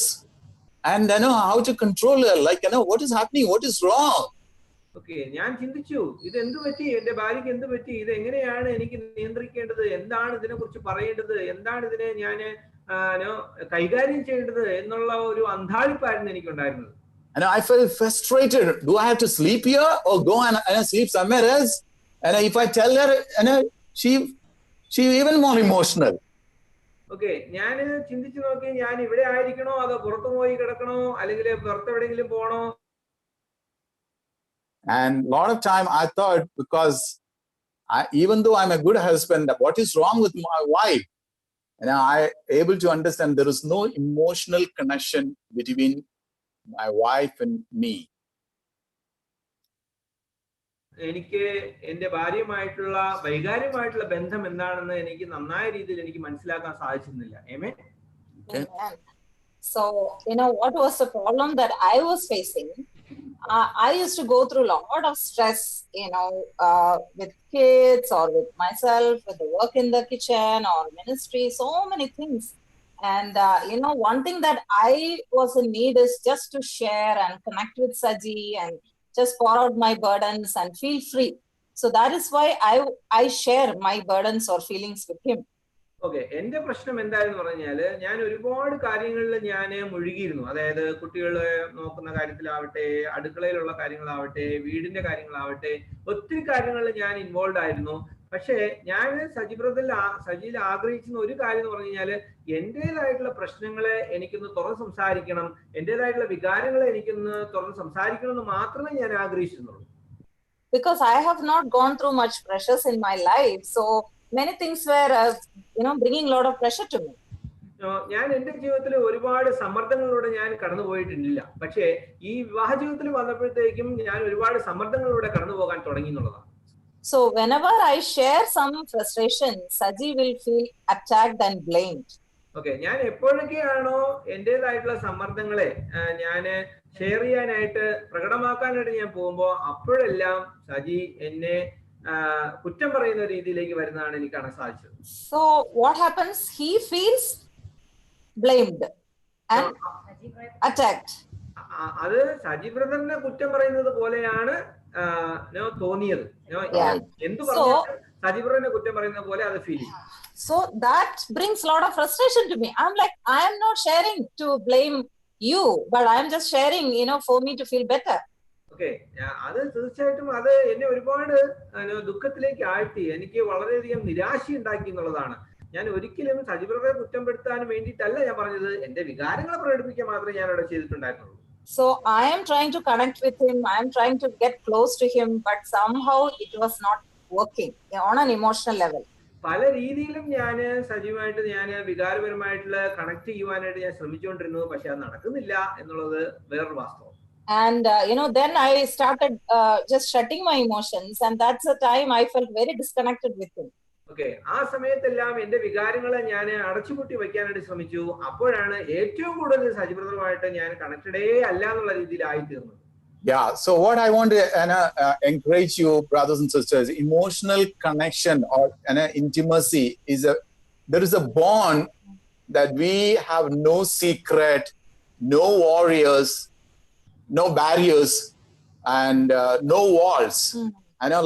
And I know how to control her. Like, what is happening? What is wrong? Okay, ഞാൻ ചിന്തിച്ചു, ഇത് എന്ത് പറ്റി, എന്റെ ഭാര്യയ്ക്ക് എന്ത് പറ്റി, ഇത് എങ്ങനെയാണ് എനിക്ക് നിയന്ത്രിക്കേണ്ടത്, എന്താണ് ഇതിനെ കുറിച്ച് പറയേണ്ടത്, എന്താണ് ഇതിനെ ഞാൻ കൈകാര്യം ചെയ്യേണ്ടത് എന്നുള്ള ഒരു അന്ധാളിപ്പായിരുന്നു എനിക്കുണ്ടായിരുന്നത്. And I felt frustrated. Do I have to sleep here or go and sleep somewhere else? And if I tell her, she even more emotional. Okay, ഞാൻ ചിന്തിച്ചു നോക്കി, ഞാൻ ഇവിടെ ആയിരിക്കണോ അതോ പുറത്തു പോയി കിടക്കണോ അല്ലെങ്കിൽ പുറത്ത് എവിടെയെങ്കിലും പോകണോ? And a lot of time I thought, because even though I'm a good husband, what is wrong with my wife? And I able to understand there is no emotional connection between my wife and me. എനിക്ക് എന്റെ ഭാര്യയുമായിട്ടുള്ള വൈകാര്യമായിട്ടുള്ള ബന്ധം എന്താണെന്ന് എനിക്ക് നന്നായ രീതിയിൽ എനിക്ക് മനസ്സിലാക്കാൻ സാധിച്ചിരുന്നില്ല. Amen. Okay. So, what was the problem that I was facing? I used to go through a lot of stress, with kids or with myself, with the work in the kitchen or ministry, so many things. And, one thing that I was in need is just to share and connect with Saji and just pour out my burdens and feel free. So that is why I share my burdens or feelings with him. Okay, എന്റെ പ്രശ്നം എന്തായെന്ന് പറഞ്ഞാല്, ഞാൻ ഒരുപാട് കാര്യങ്ങളിൽ ഞാൻ മുഴുകിയിരുന്നു. അതായത് കുട്ടികളെ നോക്കുന്ന കാര്യത്തിലാവട്ടെ, അടുക്കളയിലുള്ള കാര്യങ്ങളാവട്ടെ, വീടിന്റെ കാര്യങ്ങളാവട്ടെ, ഒത്തിരി കാര്യങ്ങളിൽ ഞാൻ ഇൻവോൾവ് ആയിരുന്നു. പക്ഷേ ഞാൻ സജിയിൽ ആഗ്രഹിക്കുന്ന ഒരു കാര്യം എന്ന് പറഞ്ഞു കഴിഞ്ഞാല്, എന്റേതായിട്ടുള്ള പ്രശ്നങ്ങളെ എനിക്കൊന്ന് തുറന്ന് സംസാരിക്കണം, എന്റേതായിട്ടുള്ള വികാരങ്ങളെ എനിക്കൊന്ന് തുറന്ന് സംസാരിക്കണം എന്ന് മാത്രമേ ഞാൻ ആഗ്രഹിച്ചിരുന്നുള്ളൂ. Because I have not gone through much pressures in my life, so many things were bringing a lot of pressure to me. ഞാൻ എന്റെ ജീവിതത്തിൽ ഒരുപാട് സമ്മർദ്ദങ്ങളിലൂടെ ഞാൻ കടന്നു പോയിട്ടില്ല. പക്ഷേ ഈ വിവാഹ ജീവിതത്തിൽ വന്നപ്പോഴത്തേക്കും ഞാൻ ഒരുപാട് സമ്മർദ്ദങ്ങളിലൂടെ കടന്നു പോകാൻ തുടങ്ങി എന്നുള്ളതാണ്. So whenever I share some frustration, Saji will feel attacked and blamed. Okay, ഞാൻ എപ്പോഴൊക്കെയാണോ എന്റേതായിട്ടുള്ള സമ്മർദ്ദങ്ങളെ ഞാൻ ഷെയർ ചെയ്യാനായിട്ട് പ്രകടമാക്കാനായിട്ട് ഞാൻ പോകുമ്പോ അപ്പോഴെല്ലാം സജി എന്നെ കുറ്റം പറയുന്ന രീതിയിലേക്ക് വരുന്നതാണ് എനിക്ക് കാണാൻ സാധിച്ചത്. So what happens? He feels blamed and attacked. അത് സജി ബ്രദറിനെ കുറ്റം പറയുന്നത് പോലെയാണ് തോന്നിയത്. എന്ത് പറഞ്ഞാലും സജി ബ്രദറിനെ കുറ്റം പറയുന്നത് പോലെ അത് ഫീൽ ചെയ്യും. So that brings a lot of frustration to me. I'm like, I am not sharing to blame you, but I am just sharing, for me to feel better. Okay, അത് തീർച്ചയായിട്ടും അത് എന്നെ ഒരുപാട് ദുഃഖത്തിലേക്ക് ആഴ്ത്തി, എനിക്ക് വളരെയധികം നിരാശ ഉണ്ടാക്കി എന്നുള്ളതാണ്. ഞാൻ ഒരിക്കലും സജി ബ്രദറെ കുറ്റപ്പെടുത്താൻ വേണ്ടിയിട്ടല്ല ഞാൻ പറഞ്ഞത്, എന്റെ വികാരങ്ങളെ പ്രകടിപ്പിക്കാൻ മാത്രമേ ഞാൻ അവിടെ ചെയ്തിട്ടുണ്ടായിരുന്നുള്ളൂ. So I am trying to connect with him, I am trying to get close to him, but somehow it was not working on an emotional level. പല രീതിയിലും ഞാൻ സജീവമായിട്ട് ഞാൻ വികാരപരമായിട്ടുള്ള കണക്ട് ചെയ്യുവാനായിട്ട് ഞാൻ ശ്രമിച്ചുകൊണ്ടിരുന്നു. പക്ഷെ അത് നടക്കുന്നില്ല എന്നുള്ളത് വേറൊരു വാസ്തവം. And then I started just shutting my emotions, and that's the time I felt very disconnected with him. Okay, ആ സമയത്തെല്ലാം എന്റെ വികാരങ്ങളെ ഞാൻ അടച്ചുപൂട്ടി വയ്ക്കാനായിട്ട് ശ്രമിച്ചു. അപ്പോഴാണ് ഏറ്റവും കൂടുതൽ സജി ബ്രദറുമായിട്ട് ഞാൻ കണക്റ്റഡേ അല്ല എന്നുള്ള രീതിയിലായി തീർന്നത്. Yeah, so what I want to encourage you, brothers and sisters, emotional connection or intimacy there is a bond that we have no secret, no warriors, no barriers, and no walls.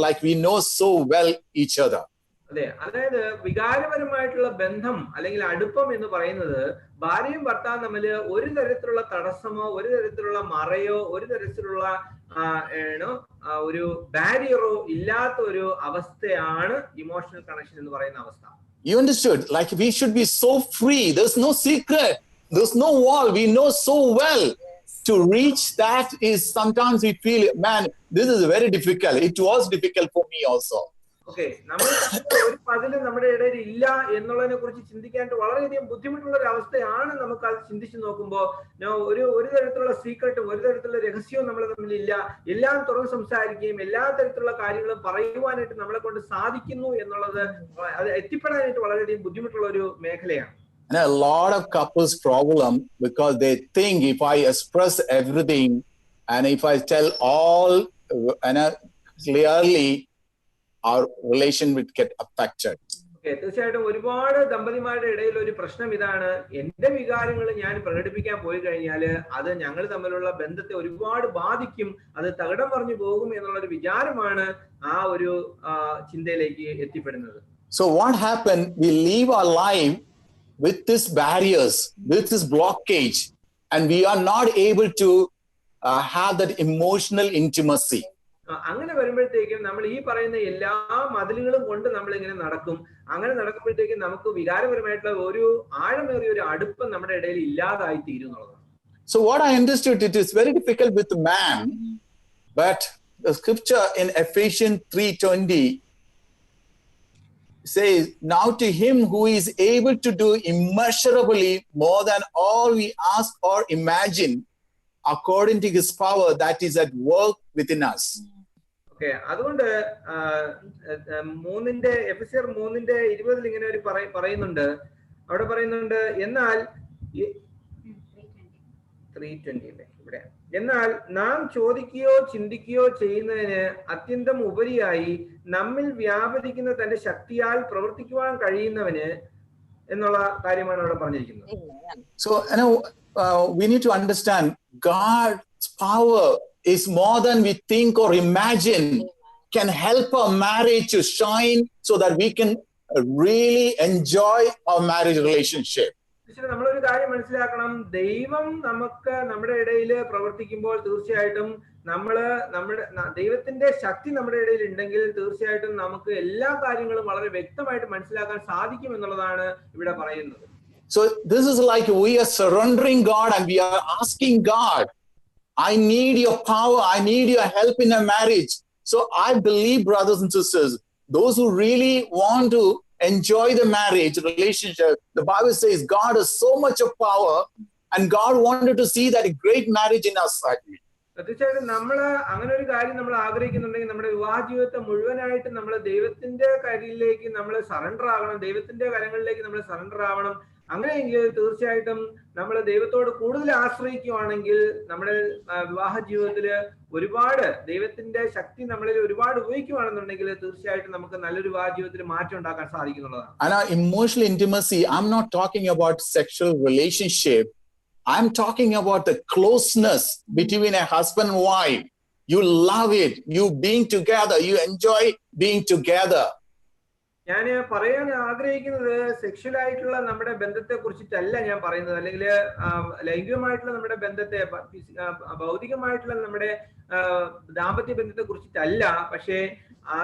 Like we know so well each other. അതെ, അതായത് വികാരപരമായിട്ടുള്ള ബന്ധം അല്ലെങ്കിൽ അടുപ്പം എന്ന് പറയുന്നത് ഭാര്യയും ഭർത്താവും തമ്മിൽ ഒരു തരത്തിലുള്ള തടസ്സമോ ഒരു തരത്തിലുള്ള മറയോ ഒരു തരത്തിലുള്ള ഒരു ബാരിയറോ ഇല്ലാത്ത ഒരു അവസ്ഥയാണ് ഇമോഷണൽ കണക്ഷൻ എന്ന് പറയുന്ന അവസ്ഥ. You understood? Like we should be so free. There's no secret. There's no wall. We know so well. To reach that is sometimes we feel, man, this is very difficult. It was difficult for me also. Okay, നമ്മൾ ഒരു പതിലും നമ്മുടെ ഇടയിൽ ഇല്ല എന്നുള്ളതിനെ കുറിച്ച് ചിന്തിക്കാനായിട്ട് വളരെയധികം ബുദ്ധിമുട്ടുള്ള ഒരു അവസ്ഥയാണ്. നമുക്ക് അത് ചിന്തിച്ചു നോക്കുമ്പോൾ ഒരു തരത്തിലുള്ള സീക്രട്ടും ഒരു തരത്തിലുള്ള രഹസ്യവും നമ്മളെ തമ്മിലില്ല. എല്ലാം തുറന്ന് സംസാരിക്കുകയും എല്ലാ തരത്തിലുള്ള കാര്യങ്ങളും പറയുവാനായിട്ട് നമ്മളെ കൊണ്ട് സാധിക്കുന്നു എന്നുള്ളത് അത് എത്തിപ്പെടാനായിട്ട് വളരെയധികം ബുദ്ധിമുട്ടുള്ള ഒരു മേഖലയാണ്. And a lot of couples problem because they think if I express everything And if I tell all clearly, our relation will get affected. തീർച്ചയായിട്ടും ഒരുപാട് ദമ്പതിമാരുടെ ഇടയിൽ ഒരു പ്രശ്നം ഇതാണ്, എന്റെ വികാരങ്ങൾ ഞാൻ പ്രകടിപ്പിക്കാൻ പോയി കഴിഞ്ഞാൽ അത് ഞങ്ങൾ തമ്മിലുള്ള ബന്ധത്തെ ഒരുപാട് ബാധിക്കും, അത് തകിടം മറിഞ്ഞു പോകും എന്നുള്ള ഒരു വിചാരമാണ് ആ ഒരു ചിന്തയിലേക്ക് എത്തിപ്പെടുന്നത്. So what happened? We live our life with these barriers, with this blockage, and we are not able to have that emotional intimacy. അങ്ങനെ വരുമ്പോഴത്തേക്കും നമ്മൾ ഈ പറയുന്ന എല്ലാ മതിലുകളും കൊണ്ട് നമ്മൾ ഇങ്ങനെ നടക്കും. അങ്ങനെ നടക്കുമ്പോഴത്തേക്കും നമുക്ക് വികാരപരമായിട്ടുള്ള ഒരു ആഴമേറിയ ഒരു അടുപ്പം നമ്മുടെ ഇടയിൽ ഇല്ലാതായി തീരും എന്നുള്ളതാണ്. So what I understood, it is very difficult with man, but the scripture in Ephesians 3:20 says, now to him who is able to do immeasurably more than all we ask or imagine, according to his power that is at work within us. അതുകൊണ്ട് എഫെസ്യർ 3:20 ഇങ്ങനെ ഒരു പറയുന്നുണ്ട്, അവിടെ പറയുന്നുണ്ട്, എന്നാൽ 3:20 അല്ലേ ഇവിടെ, എന്നാൽ നാം ചോദിക്കുകയോ ചിന്തിക്കുകയോ ചെയ്യുന്നതിന് അത്യന്തം ഉപരിയായി നമ്മിൽ വ്യാപരിക്കുന്ന തന്റെ ശക്തിയാൽ പ്രവർത്തിക്കുവാൻ കഴിയുന്നവന് എന്നുള്ള കാര്യമാണ് അവിടെ പറഞ്ഞിരിക്കുന്നത്. So we need to understand God's power is more than we think or imagine, can help our marriage to shine so that we can really enjoy our marriage relationship. നമ്മളൊരു കാര്യം മനസ്സിലാക്കണം, ദൈവം നമുക്ക് നമ്മുടെ ഇടയിൽ പ്രവർത്തിക്കുമ്പോൾ തീർച്ചയായിട്ടും നമ്മുടെ ദൈവത്തിന്റെ ശക്തി നമ്മുടെ ഇടയിൽ ഉണ്ടെങ്കിൽ തീർച്ചയായിട്ടും നമുക്ക് എല്ലാ കാര്യങ്ങളും വളരെ വ്യക്തമായിട്ട് മനസ്സിലാക്കാൻ സാധിക്കും എന്നുള്ളതാണ് ഇവിടെ പറയുന്നത്. So this is like we are surrendering God and we are asking God, I need your power, I need your help in a marriage. So I believe, brothers and sisters, those who really want to enjoy the marriage relationship, the Bible says God has so much of power and God wanted to see that great marriage in us. തീർച്ചയായിട്ടും നമ്മൾ അങ്ങനെ ഒരു കാര്യം നമ്മൾ ആഗ്രഹിക്കുന്നുണ്ടെങ്കിൽ നമ്മുടെ വിവാഹ ജീവിതത്തെ മുഴുവനായിട്ട് നമ്മൾ ദൈവത്തിന്റെ കാര്യത്തിലേക്ക് നമ്മൾ സറണ്ടർ ആകണം, ദൈവത്തിന്റെ കരങ്ങളിലേക്ക് നമ്മൾ സറണ്ടർ ആവണം. അങ്ങനെയെങ്കിൽ തീർച്ചയായിട്ടും നമ്മൾ ദൈവത്തോട് കൂടുതൽ ആശ്രയിക്കുകയാണെങ്കിൽ നമ്മുടെ വിവാഹ ജീവിതത്തില് ഒരുപാട് ദൈവത്തിന്റെ ശക്തി നമ്മളിൽ ഒരുപാട് ഉപയോഗിക്കുകയാണെന്നുണ്ടെങ്കിൽ തീർച്ചയായിട്ടും നമുക്ക് നല്ലൊരു വിവാഹ ജീവിതത്തിൽ മാറ്റം ഉണ്ടാക്കാൻ സാധിക്കുന്നുള്ളതാണ്. And our emotional intimacy, I'm not talking about sexual relationship. I'm talking about the closeness between a husband and wife. You love it. You being together. You enjoy being together. ഞാൻ പറയാൻ ആഗ്രഹിക്കുന്നത് സെക്ഷൽ ആയിട്ടുള്ള നമ്മുടെ ബന്ധത്തെ കുറിച്ചിട്ടല്ല ഞാൻ പറയുന്നത്, അല്ലെങ്കിൽ ലൈംഗികമായിട്ടുള്ള നമ്മുടെ ബന്ധത്തെ, ഭൗതികമായിട്ടുള്ള നമ്മുടെ ദാമ്പത്യ ബന്ധത്തെ കുറിച്ചിട്ടല്ല. പക്ഷേ ആ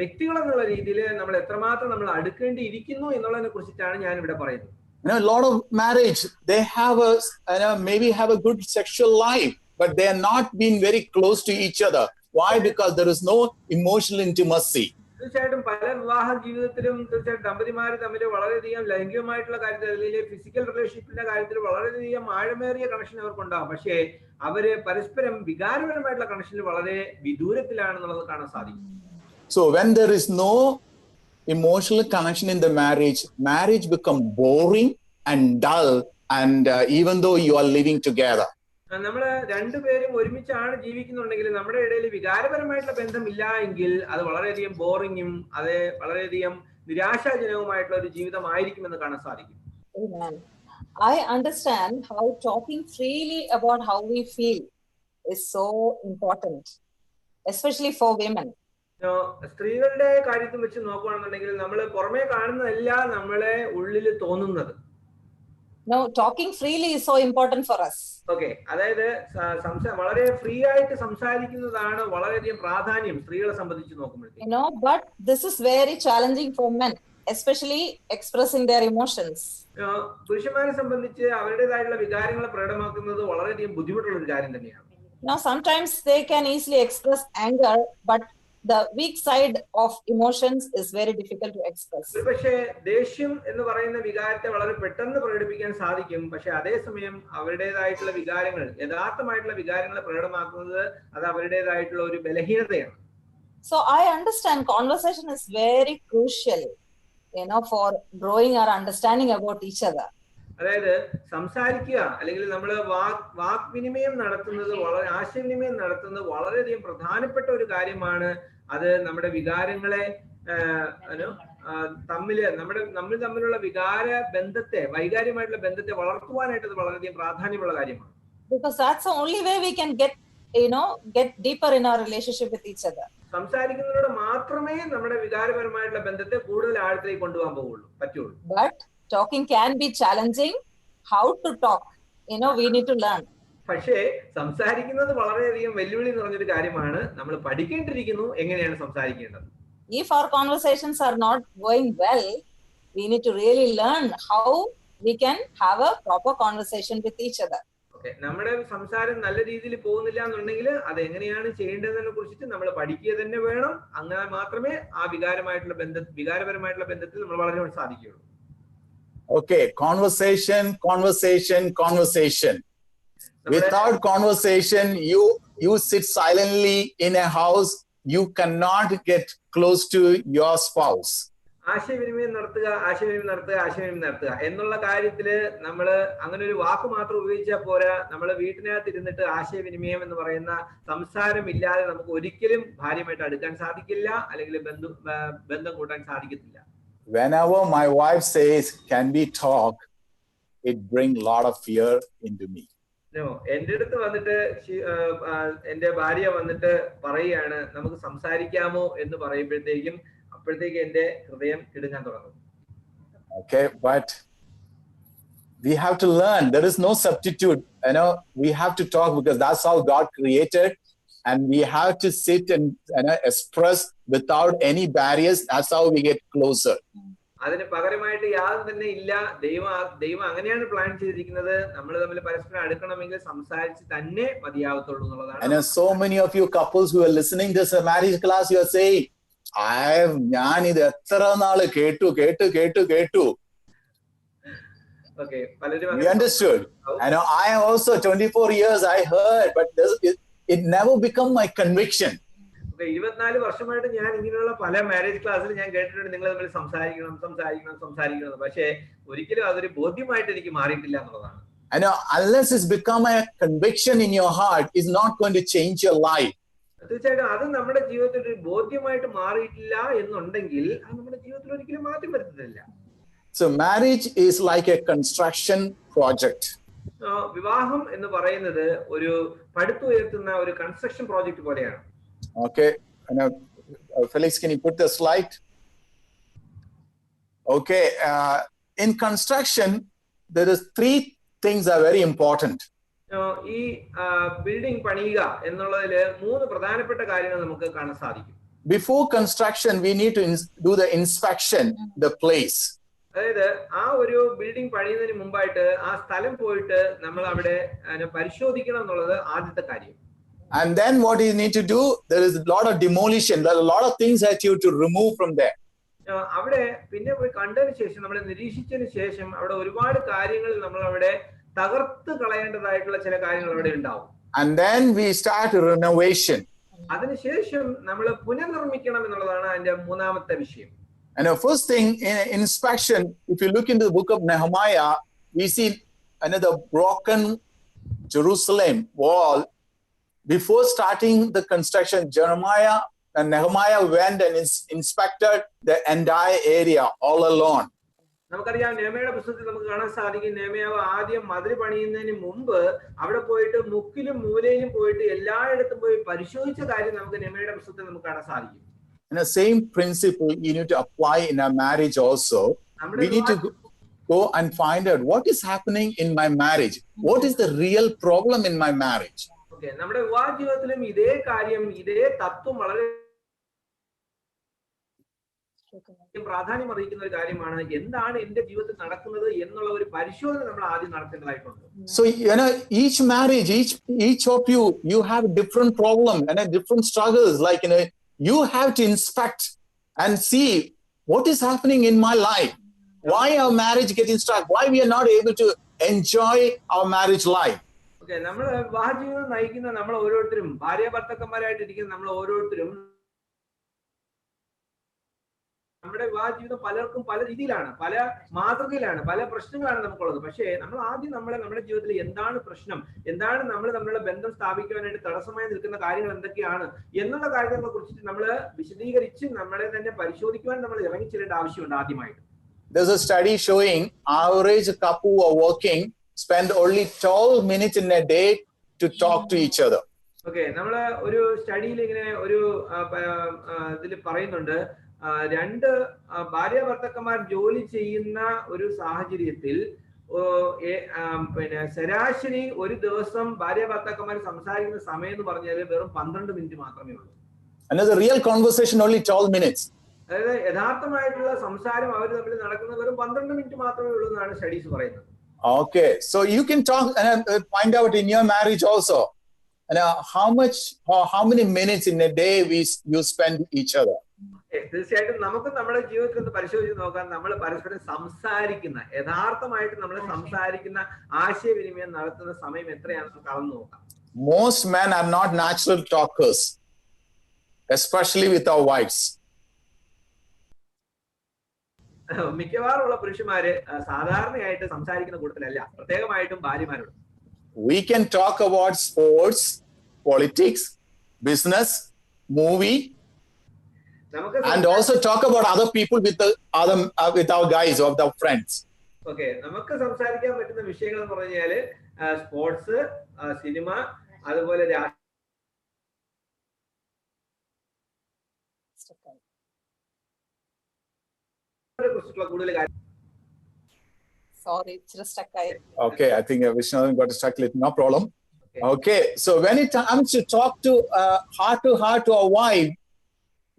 വ്യക്തികൾ എന്നുള്ള രീതിയിൽ നമ്മൾ എത്രമാത്രം നമ്മൾ അടുക്കേണ്ടിയിരിക്കുന്നു എന്നുള്ളതിനെ കുറിച്ചിട്ടാണ് ഞാൻ ഇവിടെ പറയുന്നത്. A lot of marriage, they have maybe have a good sexual life, but they are not being very close to each other. Why? Because there is no emotional intimacy. തീർച്ചയായിട്ടും പല വിവാഹ ജീവിതത്തിലും തീർച്ചയായിട്ടും ദമ്പതിമാർ തമ്മിൽ വളരെയധികം ലൈംഗികമായിട്ടുള്ള കാര്യത്തിൽ അല്ലെങ്കിൽ ഫിസിക്കൽ റിലേഷൻഷിപ്പിന്റെ കാര്യത്തിൽ വളരെയധികം ആഴമേറിയ കണക്ഷൻ അവർക്കുണ്ടാകും. പക്ഷേ അവര് പരസ്പരം വികാരപരമായിട്ടുള്ള കണക്ഷനിൽ വളരെ വിദൂരത്തിലാണെന്നുള്ളത് കാണാൻ സാധിക്കും. So when there is no emotional connection in the marriage become boring and dull, and even though you are living together. നമ്മൾ രണ്ടുപേരും ഒരുമിച്ചാണ് ജീവിക്കുന്നുണ്ടെങ്കിൽ നമ്മുടെ ഇടയിൽ വികാരപരമായിട്ടുള്ള ബന്ധം ഇല്ല എങ്കിൽ അത് വളരെയധികം ബോറിങ്ങും അത് വളരെയധികം നിരാശാജനകവുമായിട്ടുള്ള ഒരു ജീവിതമായിരിക്കുമെന്ന് കാണാൻ സാധിക്കും. I understand how talking freely about how we feel is so important, especially for women. സ്ത്രീകളുടെ കാര്യത്തിൽ വെച്ച് നോക്കുകയാണെന്നുണ്ടെങ്കിൽ നമ്മൾ പുറമേ കാണുന്നതല്ല നമ്മളെ ഉള്ളിൽ തോന്നുന്നത്. Now, talking freely is so important for us. Okay, അതായത് വളരെ ഫ്രീ ആയിട്ട് സംസാരിക്കുന്നതാണ് വളരെയധികം പ്രാധാന്യം സ്ത്രീകളെ സംബന്ധിച്ച് നോക്കുമ്പോൾ. But this is very challenging for men, especially expressing their emotions. പുരുഷന്മാരെ സംബന്ധിച്ച് അവരുടേതായിട്ടുള്ള വികാരങ്ങളെ പ്രകടമാക്കുന്നത് വളരെയധികം ബുദ്ധിമുട്ടുള്ള ഒരു കാര്യം തന്നെയാണ്. Sometimes they can easily express anger, but the weak side of emotions is very difficult to express. പക്ഷേ ദേഷ്യം എന്ന് പറയുന്ന വികാരത്തെ വളരെ പെട്ടെന്ന് പ്രകടിപ്പിക്കാൻ സാധിക്കും. പക്ഷെ അതേസമയം അവരുടേതായിട്ടുള്ള വികാരങ്ങൾ, യഥാർത്ഥമായിട്ടുള്ള വികാരങ്ങളെ പ്രകടമാക്കുന്നത് അത് അവരുടേതായിട്ടുള്ള ഒരു ബലഹീനതയാണ്. So I understand conversation is very crucial, for growing our understanding about each other. അതായത് സംസാരിക്കുക അല്ലെങ്കിൽ നമ്മൾ വാക്വിനിമയം നടത്തുന്നത് ആശയവിനിമയം നടത്തുന്നത് വളരെയധികം പ്രധാനപ്പെട്ട ഒരു കാര്യമാണ്. അത് നമ്മുടെ വികാരങ്ങളെ നമ്മൾ തമ്മിലുള്ള വൈകാര്യമായിട്ടുള്ള ബന്ധത്തെ വളർത്തുവാനായിട്ട് അത് വളരെയധികം പ്രാധാന്യമുള്ള കാര്യമാണ്. Because that's the only way we can get deeper in our relationship with each other. സംസാരിക്കുന്നതിലൂടെ മാത്രമേ നമ്മുടെ വികാരപരമായിട്ടുള്ള ബന്ധത്തെ കൂടുതൽ ആഴത്തിലേക്ക് കൊണ്ടുപോകാൻ പറ്റുള്ളൂ. But talking can be challenging. How to talk, we need to learn. പക്ഷേ സംസാരിക്കുന്നത് വളരെയധികം വെല്ലുവിളി നിറഞ്ഞൊരു കാര്യമാണ്. നമ്മൾ പഠിക്കേണ്ടിയിരിക്കുന്നു എങ്ങനെയാണ് സംസാരിക്കേണ്ടത്. If our conversations are not going well, we need to really learn how we can have a proper conversation with each other. Okay, നമ്മുടെ സംസാരം നല്ല രീതിയിൽ പോകുന്നില്ല എന്നുണ്ടെങ്കിൽ അത് എങ്ങനെയാണ് ചെയ്യേണ്ടതിനെ കുറിച്ചിട്ട് നമ്മൾ പഠിക്കുക തന്നെ വേണം. അങ്ങനെ മാത്രമേ ആ വികാരപരമായിട്ടുള്ള ബന്ധത്തിൽ നമ്മൾ വളരാൻ സാധിക്കുകയുള്ളൂ. Okay, conversation. Without conversation, you sit silently in a house. You cannot get close to your spouse. ആശയവിനിമയം നടത്തുക എന്നുള്ള കാര്യത്തില് നമ്മൾ അങ്ങനെ ഒരു വാക്ക് മാത്രം ഉപയോഗിച്ചാൽ പോരാ. നമ്മൾ വീട്ടിനകത്ത് ഇരുന്നിട്ട് ആശയവിനിമയം എന്ന് പറയുന്ന സംസാരം ഇല്ലാതെ നമുക്ക് ഒരിക്കലും ഭാര്യയുമായിട്ട് അടുക്കാൻ സാധിക്കില്ല, അല്ലെങ്കിൽ ബന്ധം കൂട്ടാൻ സാധിക്കത്തില്ല. Whenever my wife says, "Can we talk?" it brings a lot of fear into me. എന്റെ അടുത്ത് വന്നിട്ട് എന്റെ ഭാര്യ വന്നിട്ട് പറയാണ് നമുക്ക് സംസാരിക്കാമോ എന്ന് പറയുമ്പോഴത്തേക്കും അപ്പോഴത്തേക്ക് എന്റെ ഹൃദയം ഇടുങ്ങാൻ തുടങ്ങും. Okay, but we have to learn. There is no substitute. We have to talk because that's how God created, and we have to sit and express without any barriers. That's how we get closer. അതിന് പകരമായിട്ട് യാതൊന്നും തന്നെ ഇല്ല. ദൈവം അങ്ങനെയാണ് plan ചെയ്തിരിക്കുന്നത്. നമ്മൾ തമ്മിൽ പരസ്പരം അടുക്കണമെങ്കിൽ സംസാരിച്ച് തന്നെ മതിയാവത്തുള്ളൂ എന്നുള്ളതാണ്. And so many of you couples who are listening to this marriage class, you are saying, ഞാൻ ഇത് എത്ര നാള് കേട്ടു. Okay, പലരും You understood? I also 24 years I heard, but it never become my conviction. 24 വർഷമായിട്ട് ഞാൻ ഇങ്ങനെയുള്ള പല മാരേജ് ക്ലാസ്സിൽ ഞാൻ കേട്ടിട്ടുണ്ട് നിങ്ങൾ തമ്മിൽ സംസാരിക്കണം. പക്ഷേ ഒരിക്കലും അതൊരു ബോധ്യമായിട്ട് എനിക്ക് മാറിയിട്ടില്ല എന്നുള്ളതാണ്. Unless it's become a conviction in your heart, it's not going to change your life. തീർച്ചയായിട്ടും അത് നമ്മുടെ ജീവിതത്തിൽ ഒരു ബോധ്യമായിട്ട് മാറിയിട്ടില്ല എന്നുണ്ടെങ്കിൽ അത് നമ്മുടെ ജീവിതത്തിൽ ഒരിക്കലും മാറ്റം വരുത്തില്ല. So marriage is like a construction project. വിവാഹം എന്ന് പറയുന്നത് ഒരു പടുത്തുയർത്തുന്ന ഒരു കൺസ്ട്രക്ഷൻ പ്രോജക്റ്റ് പോലെയാണ്. Okay, Felix, can you put the slide? Okay, in construction, there is 3 things are very important. ഈ ബിൽഡിംഗ് പണിയുക എന്നുള്ളതില് 3 പ്രധാനപ്പെട്ട കാര്യങ്ങൾ നമുക്ക് കാണാൻ സാധിക്കും. Before construction, we need to do the inspection, the place. അതായത് ആ ഒരു ബിൽഡിംഗ് പണിയുന്നതിന് മുമ്പായിട്ട് ആ സ്ഥലം പോയിട്ട് നമ്മൾ അവിടെ പരിശോധിക്കണം എന്നുള്ളത് ആദ്യത്തെ കാര്യം. And then what you need to do, there is a lot of demolition. There are a lot of things that you have to remove from there. അവിടെ പിന്നെ പോയി കണ്ടതിന് ശേഷം നമ്മൾ നിരീക്ഷിച്ചതിന് ശേഷം അവിടെ ഒരുപാട് കാര്യങ്ങൾ നമ്മൾ അവിടെ തകർത്ത് കളയേണ്ടതായിട്ടുള്ള ചില കാര്യങ്ങൾ അവിടെ ഉണ്ടാവും. And then we start renovation. അതിനുശേഷം നമ്മൾ പുനർനിർമ്മിക്കണം എന്നുള്ളതാണ് അതിന്റെ മൂന്നാമത്തെ വിഷയം. And the first thing in inspection, if you look into the book of Nehemiah, we see another broken Jerusalem wall. Before starting the construction, Nehemiah went and inspected the entire area all alone. നമുക്കറിയാം നെഹെമ്യായുടെ പുസ്തകത്തിൽ നമുക്ക് കാണാൻ സാധിക്കും നെഹെമ്യാവ് ആദ്യം മതിൽ പണിയുന്നതിന് മുമ്പ് അവിടെ പോയിട്ട് മുക്കിലും മൂലയിലും പോയിട്ട് എല്ലായിടത്തും പോയി പരിശോധിച്ച കാര്യം നമുക്ക് നെഹെമ്യായുടെ പുസ്തകത്തിൽ നമുക്ക് കാണാൻ സാധിക്കും. And the same principle you need to apply in our marriage also. We need to go and find out what is happening in my marriage. What is the real problem in my marriage? Okay, നമ്മുടെ വിവാഹ ജീവിതത്തിലും ഇതേ കാര്യം ഇതേ തത്വം വളരെ പ്രാധാന്യം അറിയിക്കുന്ന ഒരു കാര്യമാണ്. എന്താണ് എന്റെ ജീവിതത്തിൽ നടക്കുന്നത് എന്നുള്ള ഒരു പരിശോധന നമ്മൾ ആദ്യം നടത്തേണ്ടതായിട്ടുണ്ട്. So each marriage, each of you have different problem and different struggles. Like you have to inspect and see what is happening in my life. Why our marriage getting stuck? Why we are not able to enjoy our marriage life? Okay, നമ്മൾ വിവാഹ ജീവിതം നയിക്കുന്ന നമ്മൾ ഓരോരുത്തരും ഭാര്യ ഭർത്താക്കന്മാരായിട്ടിരിക്കുന്ന നമ്മൾ ഓരോരുത്തരും നമ്മുടെ വിവാഹ ജീവിതം പലർക്കും പല രീതിയിലാണ്, പല മാതൃകയിലാണ്, പല പ്രശ്നങ്ങളാണ് നമുക്കുള്ളത്. പക്ഷേ നമ്മൾ ആദ്യം നമ്മുടെ ജീവിതത്തിൽ എന്താണ് പ്രശ്നം, എന്താണ് നമ്മൾ തമ്മിലുള്ള ബന്ധം സ്ഥാപിക്കുവാനായിട്ട് തടസ്സമായി നിൽക്കുന്ന കാര്യങ്ങൾ എന്തൊക്കെയാണ് എന്നുള്ള കാര്യങ്ങളെ കുറിച്ചിട്ട് നമ്മൾ വിശദീകരിച്ച് നമ്മളെ തന്നെ പരിശോധിക്കുവാൻ നമ്മൾ ഇറങ്ങിച്ചെല്ലേണ്ട ആവശ്യമുണ്ട് ആദ്യമായിട്ട്. There's a study showing average couple who are working spend only 12 minutes in a day to talk to each other. Okay, നമ്മള് ഒരു സ്റ്റഡിയിൽ ഇങ്ങനെ ഒരു ഇതിൽ പറയുന്നുണ്ട്, രണ്ട് ഭാര്യ ഭർത്താക്കന്മാർ ജോലി ചെയ്യുന്ന ഒരു സാഹചര്യത്തിൽ പിന്നെ ശരാശരി ഒരു ദിവസം ഭാര്യ ഭർത്താക്കന്മാർ സംസാരിക്കുന്ന സമയം എന്ന് പറഞ്ഞാൽ വെറും 12 മിനിറ്റ് മാത്രമേ ഉള്ളൂ. And there's a real conversation only 12 minutes. അതായത് യഥാർത്ഥമായിട്ടുള്ള സംസാരം അവർ തമ്മിൽ നടക്കുന്നത് വെറും 12 മിനിറ്റ് മാത്രമേ ഉള്ളൂ എന്നാണ് സ്റ്റഡീസ് പറയുന്നത്. Okay, so you can talk and find out in your marriage also, and how much or how many minutes in a day you spend each other. തീർച്ചയായിട്ടും നമുക്ക് നമ്മുടെ ജീവിതത്തിൽ ഒന്ന് പരിശോധിച്ച് നോക്കാം. നമ്മൾ പരസ്പരം സംസാരിക്കുന്ന, യഥാർത്ഥമായിട്ട് നമ്മൾ സംസാരിക്കുന്ന, ആശയവിനിമയം നടത്തുന്ന സമയം എത്രയാണെന്ന് കടന്നു നോക്കാം. Most men are not natural talkers, especially with our wives. മിക്കവാറുള്ള പുരുഷന്മാര് സാധാരണയായിട്ട് സംസാരിക്കുന്ന കൂട്ടത്തിലല്ല, പ്രത്യേകമായിട്ടും ഭാര്യമാരോട്. We can talk about sports, politics, business, movie, and also talk about other people with our guys or our friends. Okay, നമുക്ക് സംസാരിക്കാൻ പറ്റുന്ന വിഷയങ്ങൾ എന്ന് പറഞ്ഞാല് സ്പോർട്സ്, സിനിമ, അതുപോലെ കൂടുതൽ കാര്യം. Sorry, it's just stuck. Okay, I think Vishnu got stuck. No problem. Okay, so when it comes to talk to heart to our wife,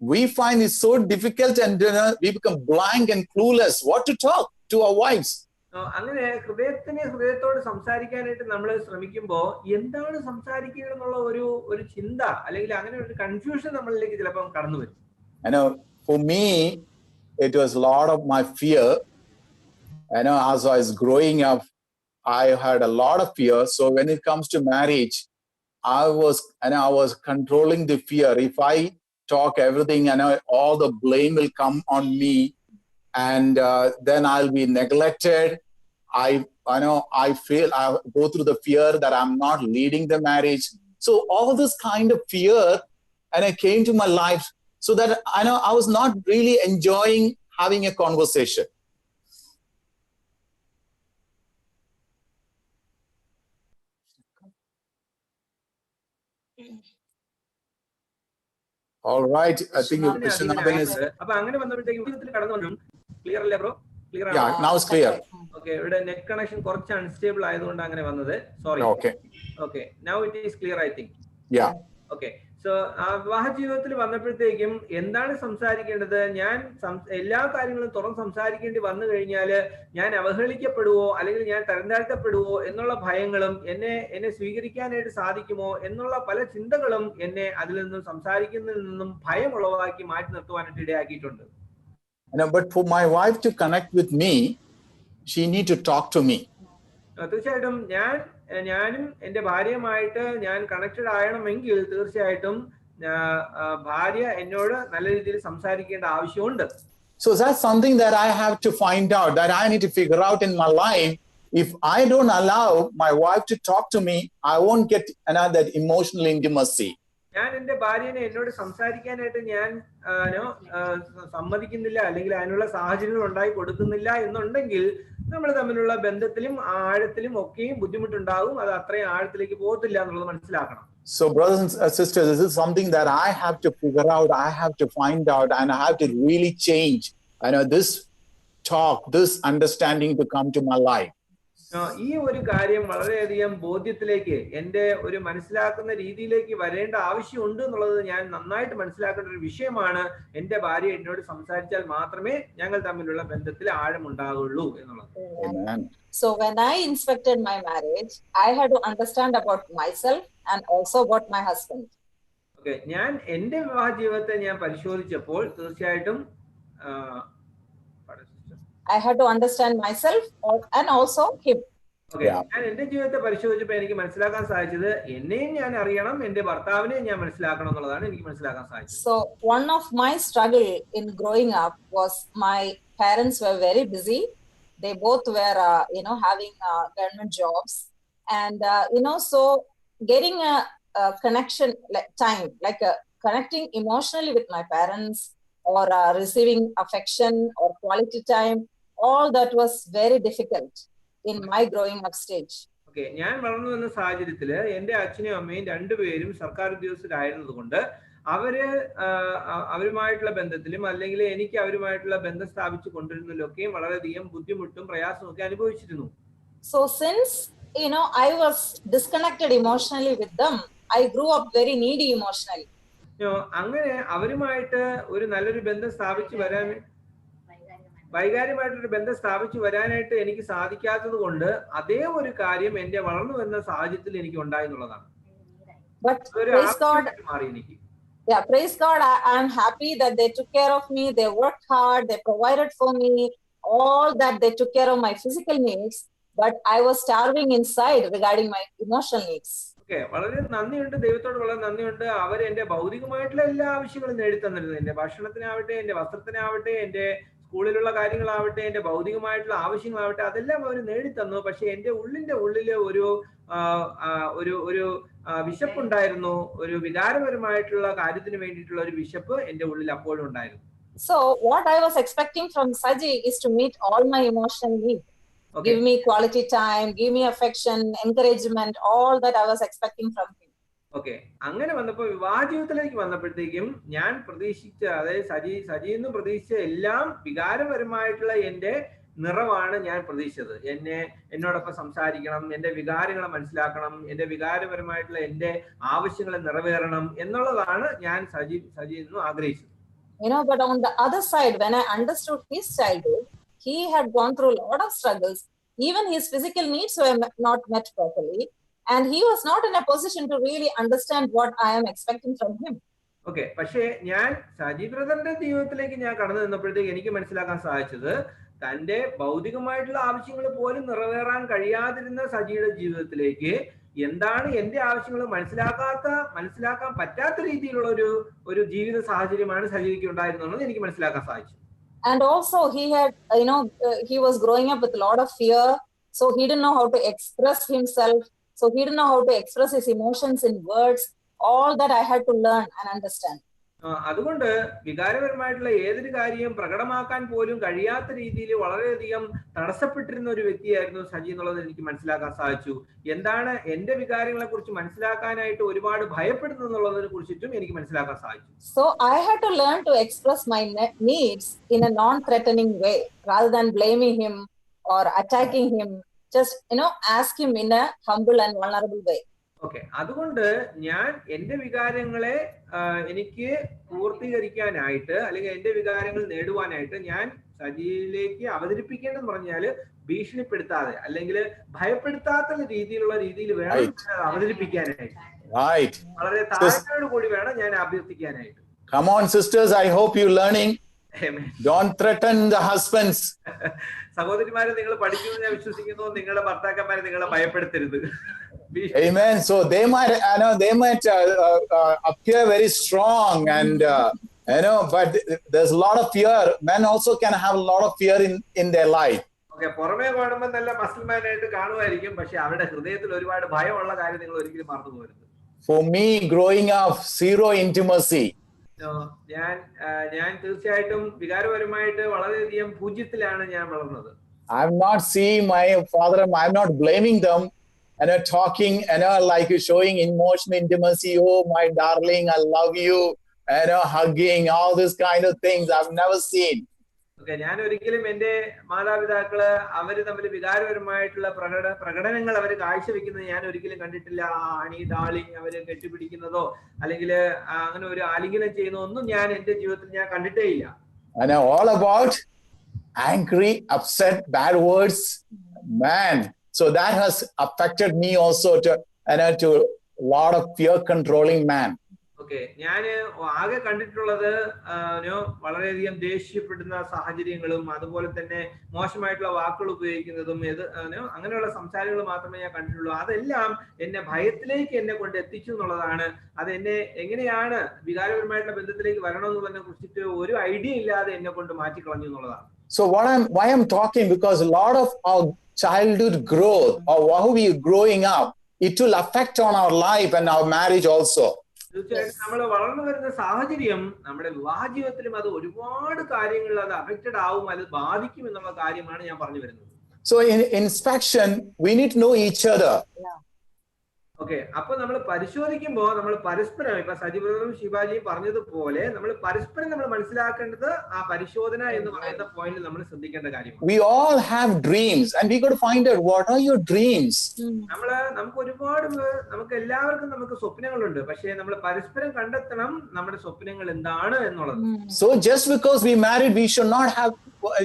we find it so difficult, and we become blank and clueless what to talk to our wives. അങ്ങനെ ഹൃദയത്തോട് സംസാരിക്കാനായിട്ട് നമ്മൾ ശ്രമിക്കുമ്പോൾ എന്താണ് സംസാരിക്കുക എന്നുള്ള ഒരു ചിന്ത അല്ലെങ്കിൽ അങ്ങനെ ഒരു കൺഫ്യൂഷൻ നമ്മളിലേക്ക് ചിലപ്പോൾ കടന്നു വരും. For me, it was a lot of my fear. As I was growing up, I had a lot of fear. So when it comes to marriage, I was controlling the fear. If I talk everything, all the blame will come on me, and then I'll be neglected. I feel I go through the fear that I'm not leading the marriage. So all this kind of fear, and it came to my life, so that I was not really enjoying having a conversation. All right, I think Vishwanathan is. അപ്പൊ അങ്ങനെ വന്നപ്പോഴത്തേക്ക് കടന്നു വന്നു. Clear അല്ലേ bro? Clear ആണ്? Yeah, now it's clear. Okay, ഇവിടെ net connection കുറച്ച് unstable ആയതുകൊണ്ട് അങ്ങനെ വന്നത്. Sorry. Okay. Okay, now it is clear, I think. Yeah. Okay. So വിവാഹ ജീവിതത്തിൽ വന്നപ്പോഴത്തേക്കും എന്താണ് സംസാരിക്കേണ്ടത്, ഞാൻ എല്ലാ കാര്യങ്ങളും തുറന്ന് സംസാരിക്കേണ്ടി വന്നു കഴിഞ്ഞാൽ ഞാൻ അവഹേളിക്കപ്പെടുവോ അല്ലെങ്കിൽ ഞാൻ തരംതാഴ്ത്തപ്പെടുവോ എന്നുള്ള ഭയങ്ങളും എന്നെ സ്വീകരിക്കാനായിട്ട് സാധിക്കുമോ എന്നുള്ള പല ചിന്തകളും എന്നെ അതിൽ നിന്നും സംസാരിക്കുന്നതിൽ നിന്നും ഭയം ഉളവാക്കി മാറ്റി നിർത്തുവാനായിട്ട് ഇടയാക്കിയിട്ടുണ്ട്. But for my wife to connect with me, she need to talk to me. തീർച്ചയായിട്ടും ഞാനും എന്റെ ഭാര്യയുമായിട്ട് ഞാൻ കണക്റ്റഡ് ആയണമെങ്കിൽ തീർച്ചയായിട്ടും ഭാര്യ എന്നോട് നല്ല രീതിയിൽ സംസാരിക്കേണ്ട ആവശ്യമുണ്ട്. So that's something that I have to find out, that I need to figure out in my life. If I don't allow my wife to talk to me, I won't get that emotional intimacy. ഞാൻ എന്റെ ഭാര്യനെ എന്നോട് സംസാരിക്കാനായിട്ട് ഞാൻ സമ്മതിക്കുന്നില്ല അല്ലെങ്കിൽ അതിനുള്ള സാഹചര്യങ്ങൾ ഉണ്ടായി കൊടുക്കുന്നില്ല എന്നുണ്ടെങ്കിൽ നമ്മൾ തമ്മിലുള്ള ബന്ധത്തിലും ആഴത്തിലും ഒക്കെയും ബുദ്ധിമുട്ടുണ്ടാകും. അത് അത്രയും ആഴത്തിലേക്ക് പോകത്തില്ല എന്നുള്ളത് മനസ്സിലാക്കണം. So brothers and sisters, this is something that I have to figure out, I have to find out, and I have to really change this talk, this understanding to come to my life. ഈ ഒരു കാര്യം വളരെയധികം ബോധ്യത്തിലേക്ക് എന്റെ ഒരു മനസ്സിലാക്കുന്ന രീതിയിലേക്ക് വരേണ്ട ആവശ്യമുണ്ട് എന്നുള്ളത് ഞാൻ നന്നായിട്ട് മനസ്സിലാക്കേണ്ട ഒരു വിഷയമാണ്. എന്റെ ഭാര്യ എന്നോട് സംസാരിച്ചാൽ മാത്രമേ ഞങ്ങൾ തമ്മിലുള്ള ബന്ധത്തിൽ ആഴമുണ്ടാകുള്ളൂ എന്നുള്ളത്. So when I inspected my marriage, I had to understand about myself and also about my husband. Okay, ഞാൻ എന്റെ വിവാഹ ജീവിതത്തെ ഞാൻ പരിശോധിച്ചപ്പോൾ തീർച്ചയായിട്ടും I had to understand myself and also him. Okay, ഞാൻ എന്റെ ജീവിതത്തെ പരിശോധിച്ചപ്പോൾ എനിക്ക് മനസ്സിലാക്കാൻ സാധിച്ചത് എന്നെയും ഞാൻ അറിയണം, എന്റെ ഭർത്താവിനെയും ഞാൻ മനസ്സിലാക്കണം എന്നുള്ളതാണ് എനിക്ക് മനസ്സിലാക്കാൻ സാധിച്ചത്. So one of my struggle in growing up was my parents were very busy. They both were having government jobs, and so getting a connection, like time, like connecting emotionally with my parents, or receiving affection or quality time, all that was very difficult in my growing up stage. Okay, ഞാൻ വളർന്നു വന്ന സാഹചര്യത്തിൽ എൻ്റെ അച്ഛനും അമ്മയും രണ്ടുപേരും സർക്കാർ ഉദ്യോഗസ്ഥരായിരുന്നതുകൊണ്ട് അവരുമായിട്ടുള്ള ബന്ധത്തിലും അല്ലെങ്കിൽ എനിക്ക് അവരുമായിട്ടുള്ള ബന്ധം സ്ഥാപിച്ചു കൊണ്ടിരുന്നതിലൊക്കെയും വളരെയധികം ബുദ്ധിമുട്ടും പ്രയാസവും ഒക്കെ അനുഭവിച്ചിരുന്നു. So since I was disconnected emotionally with them, I grew up very needy emotionally. അങ്ങനെ അവരുമായിട്ട് ഒരു നല്ലൊരു ബന്ധം സ്ഥാപിച്ചു വരാൻ, വൈകാരികമായിട്ടൊരു ബന്ധം സ്ഥാപിച്ചു വരാനായിട്ട് എനിക്ക് സാധിക്കാത്തത് കൊണ്ട് അതേ ഒരു കാര്യം എന്റെ വളർന്നു വരുന്ന സാഹചര്യത്തിൽ എനിക്ക് ഉണ്ടായി എന്നുള്ളതാണ്. But praise God, മാറി എനിക്ക്. Yeah, praise God, I am happy that they took care of me. They worked hard, they provided for me all that. They took care of my physical needs, but I was starving inside regarding my emotional needs. Okay, വളരെ നന്ദിയുണ്ട്, ദൈവത്തോട് വളരെ നന്ദിയുണ്ട്. അവർ എന്റെ ഭൗതികമായിട്ടുള്ള എല്ലാ ആവശ്യങ്ങളും നേടിത്തന്നിരുന്നു. എന്റെ ഭക്ഷണത്തിനാവട്ടെ, എന്റെ വസ്ത്രത്തിനാവട്ടെ, എന്റെ സ്കൂളിലുള്ള കാര്യങ്ങളാവട്ടെ, എന്റെ ഭൗതികമായിട്ടുള്ള ആവശ്യങ്ങളാവട്ടെ, അതെല്ലാം അവർ നേടിത്തന്നു. പക്ഷെ എന്റെ ഉള്ളില് ഒരു വിശപ്പുണ്ടായിരുന്നു, ഒരു വികാരപരമായിട്ടുള്ള കാര്യത്തിന് വേണ്ടിയിട്ടുള്ള ഒരു വിശപ്പ് എന്റെ ഉള്ളിൽ അപ്പോഴും ഉണ്ടായിരുന്നു. So what I was expecting from Saji is to meet all my emotional needs. Okay. Give me quality time, give me affection, encouragement, all that I was expecting from him. Okay, അങ്ങനെ വന്നപ്പോൾ വിവാഹ ജീവിതത്തിലേക്ക് വന്നപ്പോഴത്തേക്കും ഞാൻ പ്രതീക്ഷിച്ച, അതായത് സജിന്ന് പ്രതീക്ഷിച്ച എല്ലാം വികാരപരമായിട്ടുള്ള എന്റെ നിറവാണ് ഞാൻ പ്രതീക്ഷിച്ചത്. എന്നോടൊപ്പം സംസാരിക്കണം, എന്റെ വികാരങ്ങളെ മനസ്സിലാക്കണം, എന്റെ വികാരപരമായിട്ടുള്ള എന്റെ ആവശ്യങ്ങളെ നിറവേറണം എന്നുള്ളതാണ് ഞാൻ സജിന്ന് ആഗ്രഹിച്ചത്. But on the other side, when I understood his childhood, he had gone through a lot of struggles. Even his physical needs were not met properly, and he was not in a position to really understand what I am expecting from him. Okay, പക്ഷേ ഞാൻ സജി ബ്രദറിന്റെ ജീവിതത്തിലേക്ക് ഞാൻ കടന്നു നിന്നപ്പോഴത്തേക്ക് എനിക്ക് മനസ്സിലാക്കാൻ സാധിച്ചത് തന്റെ ഭൗതികമായിട്ടുള്ള ആവശ്യങ്ങൾ പോലും നിറവേറാൻ കഴിയാതിരുന്ന സജിയുടെ ജീവിതത്തിലേക്ക് എന്താണ് എന്റെ ആവശ്യങ്ങൾ മനസ്സിലാക്കാൻ പറ്റാത്ത രീതിയിലുള്ള ഒരു ജീവിത സാഹചര്യമാണ് സജിക്ക് ഉണ്ടായിരുന്നത് എനിക്ക് മനസ്സിലാക്കാൻ സാധിച്ചു. And also he had, he was growing up with a lot of fear, so he didn't know how to express himself, so he didn't know how to express his emotions in words. All that I had to learn and understand. അതുകൊണ്ട് വികാരപരമായിട്ടുള്ള ഏതൊരു കാര്യവും പ്രകടമാക്കാൻ പോലും കഴിയാത്ത രീതിയിൽ വളരെയധികം തടസ്സപ്പെട്ടിരുന്ന ഒരു വ്യക്തിയായിരുന്നു സജി എന്നുള്ളത് എനിക്ക് മനസ്സിലാക്കാൻ സാധിച്ചു. എന്താണ് എന്റെ വികാരങ്ങളെ കുറിച്ച് മനസ്സിലാക്കാനായിട്ട് ഒരുപാട് ഭയപ്പെടുന്നു എന്നുള്ളതിനെ കുറിച്ചിട്ടും എനിക്ക് മനസ്സിലാക്കാൻ സാധിച്ചു. So I had to learn to express my needs in a non-threatening way rather than blaming him or attacking him. Just ask him in a humble and vulnerable way. Okay, അതുകൊണ്ട് ഞാൻ എന്റെ വികാരങ്ങളെ എനിക്ക് പൂർത്തീകരിക്കാനായിട്ട് അല്ലെങ്കിൽ എന്റെ വികാരങ്ങൾ നേടുവാനായിട്ട് ഞാൻ സജിയിലേക്ക് അവതരിപ്പിക്കേണ്ടെന്ന് പറഞ്ഞാൽ ഭീഷണിപ്പെടുത്താതെ അല്ലെങ്കിൽ ഭയപ്പെടുത്താത്ത രീതിയിൽ വേണം അവതരിപ്പിക്കാനായിട്ട്. വളരെ താഴ്മയോട് കൂടി വേണം ഞാൻ അഭ്യർത്ഥിക്കാനായിട്ട്. Come on sisters, I hope you learning. Amen. Don't threaten the husbands. സഹോദരിമാരെ, നിങ്ങൾ പഠിക്കുന്നു ഞാൻ വിശ്വസിക്കുന്നു. നിങ്ങളുടെ ഭർത്താക്കന്മാരെ നിങ്ങളെ ഭയപ്പെടുത്തരുത്. Amen. So they might appear very strong and but there's a lot of fear. Men also can have a lot of fear in their life. Okay, പുറമേ കാണുമ്പോൾ നല്ല മസിൽമാനായിട്ട് കാണുമായിരിക്കും, പക്ഷെ അവരുടെ ഹൃദയത്തിൽ ഒരുപാട് ഭയമുള്ള കാര്യം നിങ്ങൾ ഒരിക്കലും മറന്നു പോകരുത്. For me, growing up, zero intimacy. ഞാൻ തീർച്ചയായിട്ടും വികാരപരമായിട്ട് വളരെയധികം പൂജ്യത്തിലാണ് ഞാൻ വളർന്നത്. I'm not seeing my father, I'm not blaming them. Talking, like showing emotional intimacy. Oh, my darling, I love you. Hugging, all these kind of things I've never seen. Okay, ഞാൻ ഒരിക്കലും എന്റെ മാതാപിതാക്കള് അവര് തമ്മിൽ വികാരപരമായിട്ടുള്ള പ്രകടനങ്ങൾ അവര് കാഴ്ചവെക്കുന്നത് ഞാൻ ഒരിക്കലും കണ്ടിട്ടില്ല. ആണി ഡാർലിംഗ് അവര് കെട്ടിപ്പിടിക്കുന്നതോ അല്ലെങ്കിൽ അങ്ങനെ ഒരു ആലിംഗനം ചെയ്യുന്നതോ ഒന്നും ഞാൻ എന്റെ ജീവിതത്തിൽ ഞാൻ കണ്ടിട്ടേ ഇല്ല. All about angry, upset, bad words, man. So that has affected me also to a lot of fear controlling man. Okay, ഞാൻ ആകെ കണ്ടിട്ടുള്ളത് വളരെയധികം ദേഷ്യപ്പെടുന്ന സാഹചര്യങ്ങളും അതുപോലെ തന്നെ മോശമായിട്ടുള്ള വാക്കുകൾ ഉപയോഗിക്കുന്നതും അങ്ങനെയുള്ള സംസാരങ്ങൾ മാത്രമേ ഞാൻ കണ്ടിട്ടുള്ളൂ. അതെല്ലാം എന്നെ ഭയത്തിലേക്ക് എന്നെ കൊണ്ട് എത്തിച്ചു എന്നുള്ളതാണ്. അത് എന്നെ എങ്ങനെയാണ് വികാരപരമായിട്ടുള്ള ബന്ധത്തിലേക്ക് വരണമെന്നുള്ളതിനെ കുറിച്ചിട്ട് ഒരു ഐഡിയ ഇല്ലാതെ എന്നെ കൊണ്ട് മാറ്റിക്കളഞ്ഞു എന്നുള്ളതാണ്. So why I'm talking, because a lot of our childhood growth or how we are growing up, it will affect on our life and our marriage also. തീർച്ചയായിട്ടും നമ്മൾ വളർന്നു വരുന്ന സാഹചര്യം നമ്മുടെ വിവാഹ ജീവിതത്തിലും അത് ഒരുപാട് കാര്യങ്ങളിൽ അത് അഫക്റ്റഡ് ആവും, അത് ബാധിക്കും എന്നുള്ള കാര്യമാണ് ഞാൻ പറഞ്ഞു വരുന്നത്. So in inspection, we need to know each other. Okay, അപ്പൊ നമ്മൾ പരിശോധിക്കുമ്പോൾ നമ്മൾ പരസ്പരം, ഇപ്പൊ സജിബ്രദറും ശിവാജിയും പറഞ്ഞതുപോലെ നമ്മൾ പരസ്പരം നമ്മൾ മനസ്സിലാക്കേണ്ടത് ആ പരിശോധന എന്ന് പറയുന്ന പോയിന്റിൽ നമ്മൾ ശ്രദ്ധിക്കേണ്ട കാര്യമാണ്. We all have dreams and we got to find out what are your dreams. നമുക്ക് എല്ലാവർക്കും നമുക്ക് സ്വപ്നങ്ങളുണ്ട്, പക്ഷേ നമ്മൾ പരസ്പരം കണ്ടെത്തണം നമ്മുടെ സ്വപ്നങ്ങൾ എന്താണ് എന്നുള്ളത്. So just because we married, we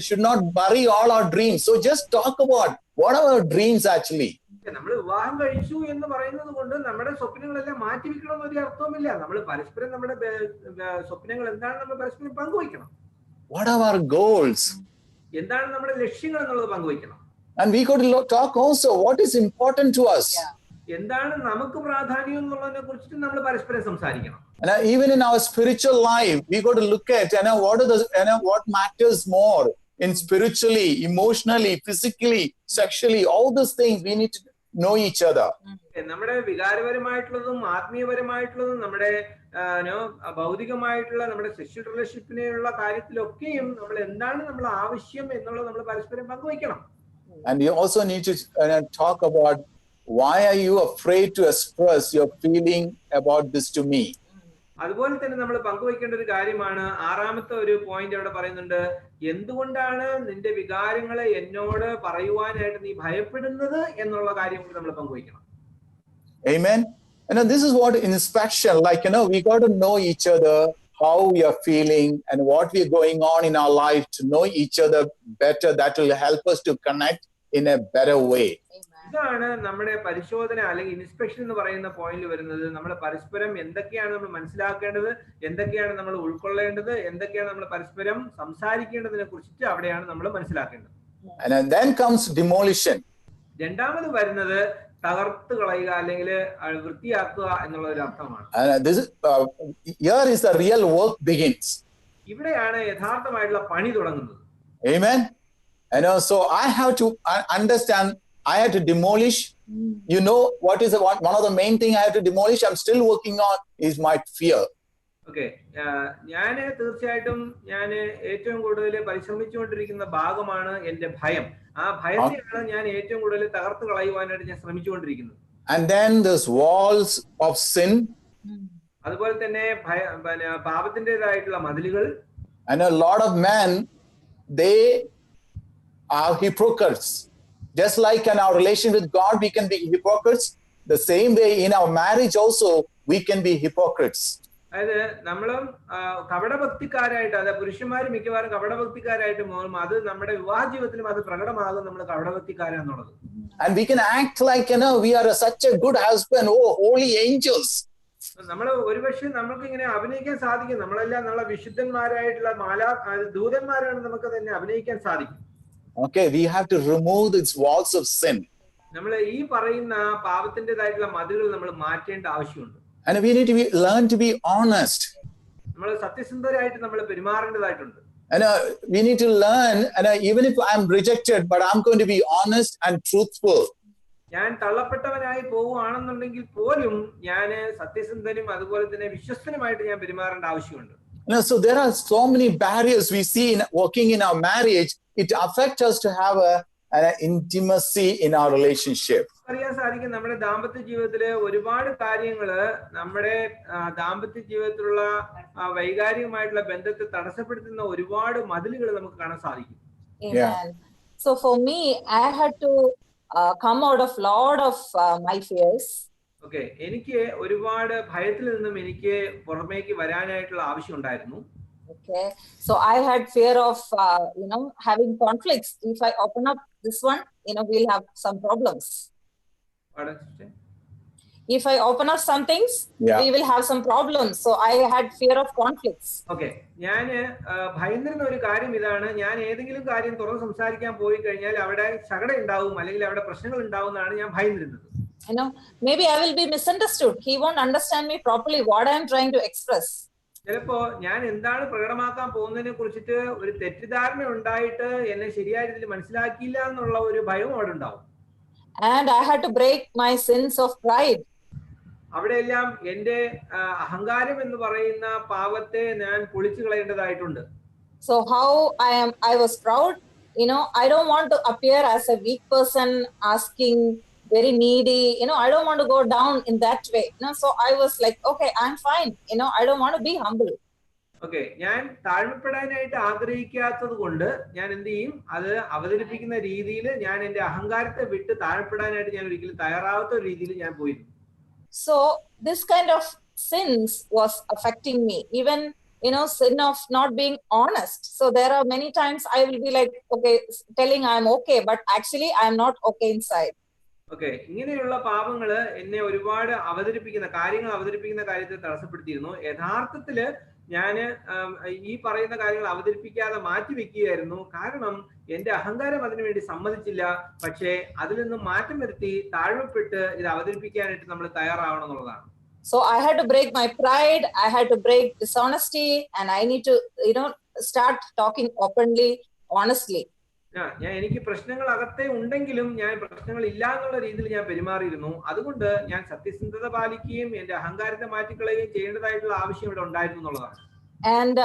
should not bury all our dreams. So just talk about what are our dreams actually. നമ്മൾ വിവാഹം കഴിച്ചു എന്ന് പറയുന്നത് കൊണ്ട് നമ്മുടെ സ്വപ്നങ്ങളെല്ലാം മാറ്റി വെക്കണമെന്ന് ഒരു അർത്ഥവുമില്ല. നമ്മൾ പരസ്പരം നമ്മുടെ സ്വപ്നങ്ങൾ എന്താണ് നമ്മൾ പരസ്പരം പങ്കുവയ്ക്കണം. What are our goals? എന്താണ് നമ്മുടെ ലക്ഷ്യങ്ങൾ എന്നുള്ളത് പങ്കുവയ്ക്കണം. And we got to talk also what is important to us. എന്താണ് നമുക്ക് പ്രാധാന്യം എന്നുള്ളതിനെ കുറിച്ചിട്ട് നമ്മൾ പരസ്പരം സംസാരിക്കണം. And even in our spiritual life, we got to look at what matters more in spiritually, emotionally, physically, sexually, all those things we need to know each other. നമ്മുടെ വികാരപരമായിട്ടുള്ളതും ആത്മീയപരമായിട്ടുള്ളതും നമ്മുടെ ഭൗതികമായിട്ടുള്ള നമ്മുടെ സെക്ഷൽ റിലേഷൻഷിപ്പിനുള്ള കാര്യത്തിലൊക്കെയും നമ്മൾ എന്താണ് നമ്മുടെ ആവശ്യം എന്നുള്ളത് നമ്മൾ പരസ്പരം പങ്കുവയ്ക്കണം. And you also need to talk about why are you afraid to express your feeling about this to me. അതുപോലെ തന്നെ നമ്മൾ പങ്കുവയ്ക്കേണ്ട ഒരു കാര്യമാണ്, ആറാമത്തെ ഒരു പോയിന്റ് അവിടെ പറയുന്നുണ്ട്, എന്തുകൊണ്ടാണ് നിന്റെ വികാരങ്ങളെ എന്നോട് പറയുവാനായിട്ട് നീ ഭയപ്പെടുന്നത് എന്നുള്ള കാര്യം കൂടി നമ്മൾ പങ്കുവയ്ക്കണം. Amen. And this is what inspection, we got to know each other, how we are feeling and what we are going on in our life, to know each other better. That will help us to connect in a better way. ഇതാണ് നമ്മുടെ പരിശോധന അല്ലെങ്കിൽ inspection എന്ന് പറയുന്ന point വരുന്നത്. നമ്മൾ പരസ്പരം എന്തൊക്കെയാണ് നമ്മൾ മനസ്സിലാക്കേണ്ടത്, എന്തൊക്കെയാണ് നമ്മൾ ഉൾക്കൊള്ളേണ്ടത്, എന്തൊക്കെയാണ് നമ്മൾ പരസ്പരം സംസാരിക്കേണ്ടതിനെ കുറിച്ചിട്ട് അവിടെയാണ് നമ്മൾ മനസ്സിലാക്കേണ്ടത്. And then comes demolition. രണ്ടാമത് വരുന്നത് തകർത്ത് കളയുക അല്ലെങ്കിൽ വൃത്തിയാക്കുക എന്നുള്ള ഒരു അർത്ഥമാണ്. Here is the real work begins. ഇവിടെയാണ് യഥാർത്ഥമായിട്ടുള്ള പണി തുടങ്ങുന്നത്. Amen. So I have to understand, I have to demolish. You know what is one of the main thing I have to demolish, I'm still working on, is my fear. Okay, ഞാൻ തീർച്ചയായിട്ടും ഞാൻ ഏറ്റവും കൂടുതൽ പരിശ്രമിച്ചുകൊണ്ടിരിക്കുന്ന ഭാഗമാണ് എന്റെ ഭയം. ആ ഭയത്തെയാണ് ഞാൻ ഏറ്റവും കൂടുതൽ തകർത്ത് കളയുവാനായിട്ട് ഞാൻ ശ്രമിച്ചുകൊണ്ടിരിക്കുന്നത്. And then there's walls of sin. അതുപോലെ തന്നെ പാപത്തിൻ്റെതായിട്ടുള്ള മതിലുകൾ. And a lot of men, they are hypocrites. Just like in our relation with God, we can be hypocrites. The same way in our marriage also, we can be hypocrites. അതായത് നമ്മളും കപടഭക്തിക്കാരായിട്ട്, അതായത് പുരുഷന്മാർ മിക്കവാറും കപടഭക്തിക്കാരായിട്ട് മാറും. അത് നമ്മുടെ വിവാഹ ജീവിതത്തിലും അത് പ്രകടമാകും, നമ്മൾ കപടഭക്തിക്കാരാന്നുള്ളത്. And we can act like we are such a good husband, oh holy angels. നമ്മൾ ഒരുപക്ഷെ നമുക്ക് ഇങ്ങനെ അഭിനയിക്കാൻ സാധിക്കും, നമ്മളെല്ലാം നമ്മളെ വിശുദ്ധന്മാരായിട്ടുള്ള ദൂതന്മാരാണ് നമുക്ക് തന്നെ അഭിനയിക്കാൻ സാധിക്കും. Okay, we have to remove these walls of sin. നമ്മൾ ഈ പറയുന്ന പാപത്തിൻ്റെതായിട്ടുള്ള മതിലുകൾ നമ്മൾ മാറ്റേണ്ട ആവശ്യമുണ്ട്. And we need to learn to be honest. നമ്മൾ സത്യസന്ധരായിട്ട് നമ്മൾ പെരുമാറേണ്ടതായിട്ടുണ്ട്. And we need to learn, and even if I'm rejected, but I'm going to be honest and truthful. ഞാൻ തള്ളപ്പെട്ടവനായി പോവുകയാണെന്നുണ്ടെങ്കിൽ പോലും ഞാൻ സത്യസന്ധനും അതുപോലെ തന്നെ വിശ്വസ്തനുമായിട്ട് ഞാൻ പെരുമാറേണ്ട ആവശ്യമുണ്ട്. So there are so many barriers we see in working in our marriage. It affects us to have an intimacy in our relationship. അറിയാൻ സാധിക്കും, നമ്മുടെ ദാമ്പത്യ ജീവിതത്തിലെ ഒരുപാട് കാര്യങ്ങള് നമ്മുടെ ദാമ്പത്യ ജീവിതത്തിലുള്ള വൈകാരികമായിട്ടുള്ള ബന്ധത്തെ തടസ്സപ്പെടുത്തുന്ന ഒരുപാട് മതിലുകൾ നമുക്ക് കാണാൻ സാധിക്കും. So for me, I had to come out of lot of my fears. Okay, എനിക്ക് ഒരുപാട് ഭയത്തിൽ നിന്നും എനിക്ക് പുറമേക്ക് വരാനായിട്ടുള്ള ആവശ്യം ഉണ്ടായിരുന്നു. Okay, so I had fear of having conflicts. If I open up this one, we'll have some problems. if I open up some things, Yeah. we will have some problems. So I had fear of conflicts. Okay, ഞാൻ ഭയന്നിരുന്ന ഒരു കാര്യം ഇതാണ്, ഞാൻ ഏതെങ്കിലും കാര്യം തുറന്ന് സംസാരിക്കാൻ പോയി കഴിഞ്ഞാൽ അവിടെ ശകട ഉണ്ടാവും അല്ലെങ്കിൽ അവിടെ പ്രശ്നങ്ങൾ ഉണ്ടാവും എന്നാണ് ഞാൻ ഭയന്നിരുന്നത്. Maybe I will be misunderstood. He won't understand me properly what I am trying to express. ചിലപ്പോ ഞാൻ എന്താണ് പ്രകടമാക്കാൻ പോകുന്നതിനെ കുറിച്ചിട്ട് ഒരു തെറ്റിദ്ധാരണ ഉണ്ടായിട്ട് എന്നെ ശരിയായ രീതിയിൽ മനസ്സിലാക്കിയില്ല എന്നുള്ള ഒരു ഭയം അവിടെ ഉണ്ടാവും. And I had to break my sins of pride. അവിടെയെല്ലാം എന്റെ അഹങ്കാരം എന്ന് പറയുന്ന പാവത്തെ ഞാൻ പൊളിച്ചു കളയേണ്ടതായിട്ടുണ്ട്. So how I was proud, I don't want to appear as a weak person asking, very needy, I don't want to go down in that way. So I was like, okay, I'm fine. I don't want to be humble. Okay, ഞാൻ താഴ്മപ്പെടാനായിട്ട് ആഗ്രഹിക്കാത്തത് കൊണ്ട് ഞാൻ എന്ത് ചെയ്യും, അത് അവതരിപ്പിക്കുന്ന രീതിയിൽ ഞാൻ എന്റെ അഹങ്കാരത്തെ വിട്ട് താഴ്മപ്പെടാനായിട്ട് ഞാൻ ഒരിക്കലും തയ്യാറാവാത്ത ഒരു രീതിയിൽ ഞാൻ പോയിരുന്നു. So this kind of sins was affecting me, even sin of not being honest. So there are many times I will be like, okay, telling I'm okay, but actually I'm not okay inside. Okay, ഇങ്ങനെയുള്ള പാപങ്ങള് എന്നെ ഒരുപാട് കാര്യങ്ങൾ അവതരിപ്പിക്കുന്ന കാര്യത്തെ തടസ്സപ്പെടുത്തിയിരുന്നു. യഥാർത്ഥത്തില് ഞാൻ ഈ പറയുന്ന കാര്യങ്ങൾ അവതരിപ്പിക്കാതെ മാറ്റി വെക്കുകയായിരുന്നു. കാരണം എന്റെ അഹങ്കാരം അതിനുവേണ്ടി സമ്മതിച്ചില്ല. പക്ഷേ അതിൽ നിന്നും മാറ്റം വരുത്തി താഴ്മപ്പെട്ട് ഇത് അവതരിപ്പിക്കാനായിട്ട് നമ്മൾ തയ്യാറാവണം എന്നുള്ളതാണ്. So I had to break my pride, I had to break dishonesty, and I need to start talking openly, honestly. എനിക്ക് പ്രശ്നങ്ങൾ അകത്തെ ഉണ്ടെങ്കിലും ഞാൻ പ്രശ്നങ്ങൾ ഇല്ല എന്നുള്ള രീതിയിൽ ഞാൻ പെരുമാറിയിരുന്നു. അതുകൊണ്ട് ഞാൻ സത്യസന്ധത പാലിക്കുകയും എന്റെ അഹങ്കാരത്തെ മാറ്റിക്കളയുകയും ചെയ്യേണ്ടതായിട്ടുള്ള ആവശ്യം ഇവിടെ ഉണ്ടായിരുന്നു എന്നുള്ളതാണ്. And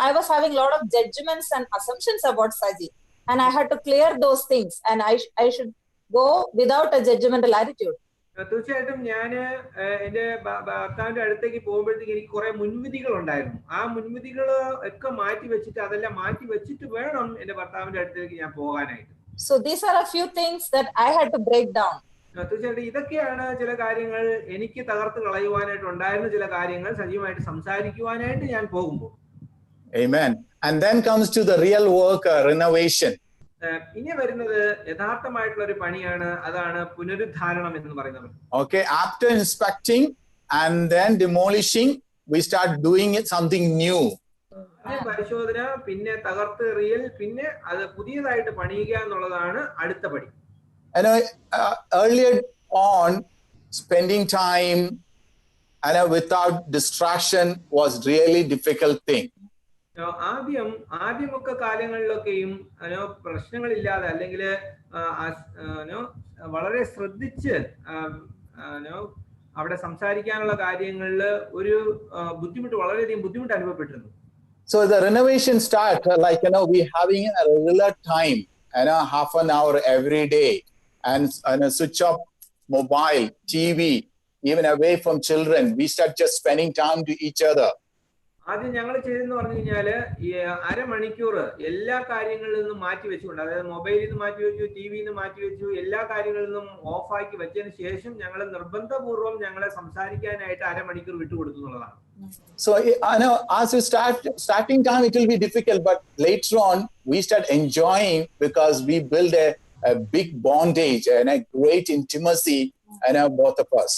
I was having a lot of judgments and assumptions about Saji, and I had to clear those things, and I should go without a judgmental attitude. തീർച്ചയായിട്ടും ഞാൻ എന്റെ ഭർത്താവിന്റെ അടുത്തേക്ക് പോകുമ്പോഴത്തേക്ക് എനിക്ക് കുറെ മുൻവിധികൾ ഉണ്ടായിരുന്നു. ആ മുൻവിധികൾ ഒക്കെ മാറ്റി വെച്ചിട്ട് അതെല്ലാം മാറ്റി വെച്ചിട്ട് വേണം എന്റെ ഭർത്താവിന്റെ അടുത്തേക്ക് ഞാൻ പോകാനായിട്ട്. So these are a few things that I had to break down. തീർച്ചയായിട്ടും ഇതൊക്കെയാണ് ചില കാര്യങ്ങൾ എനിക്ക് തകർത്ത് കളയുവാനായിട്ട് ഉണ്ടായിരുന്ന ചില കാര്യങ്ങൾ സജീവമായിട്ട് സംസാരിക്കുവാനായിട്ട് ഞാൻ പോകുമ്പോൾ. Amen. And then comes to the real work, renovation. ഇനി വരുന്നത് യഥാർത്ഥമായിട്ടുള്ള ഒരു പണിയാണ്, അതാണ് പുനരുദ്ധാരണം എന്ന് പറയുന്നത്. Okay, after inspecting and then demolishing, we start doing it something new. പരിശോധന, പിന്നെ തകർത്തെറിയൽ, പിന്നെ അത് പുതിയതായിട്ട് പണിയുക എന്നുള്ളതാണ് അടുത്ത പടി. Earlier on, spending time without distraction was really difficult thing. ആദ്യമൊക്കെ കാലങ്ങളിലൊക്കെയും പ്രശ്നങ്ങളില്ലാതെ അല്ലെങ്കിൽ വളരെ ശ്രദ്ധിച്ച് അവിടെ സംസാരിക്കാനുള്ള കാര്യങ്ങളിൽ ഒരു വളരെയധികം ബുദ്ധിമുട്ട് അനുഭവപ്പെട്ടിരുന്നു. So the renovation start we having a regular time, half an hour every day, and switch off mobile, TV, even away from children. We start just spending time to each other. ആദ്യം ഞങ്ങൾ ചെയ്തെന്ന് പറഞ്ഞു കഴിഞ്ഞാല് ഈ അരമണിക്കൂർ എല്ലാ കാര്യങ്ങളിൽ നിന്നും മാറ്റി വെച്ചുകൊണ്ട്, അതായത് മൊബൈലിൽ നിന്ന് മാറ്റി വെച്ചു, ടിവിയിൽ നിന്ന് മാറ്റി വെച്ചു, എല്ലാ കാര്യങ്ങളിൽ നിന്നും ഓഫാക്കി വെച്ചതിന് ശേഷം ഞങ്ങൾ നിർബന്ധപൂർവ്വം ഞങ്ങളെ സംസാരിക്കാനായിട്ട് അരമണിക്കൂർ വിട്ടുകൊടുത്തു എന്നുള്ളതാണ്. So as you starting time it will be difficult, but later on we start enjoying because we build a big bondage and a great intimacy both of us.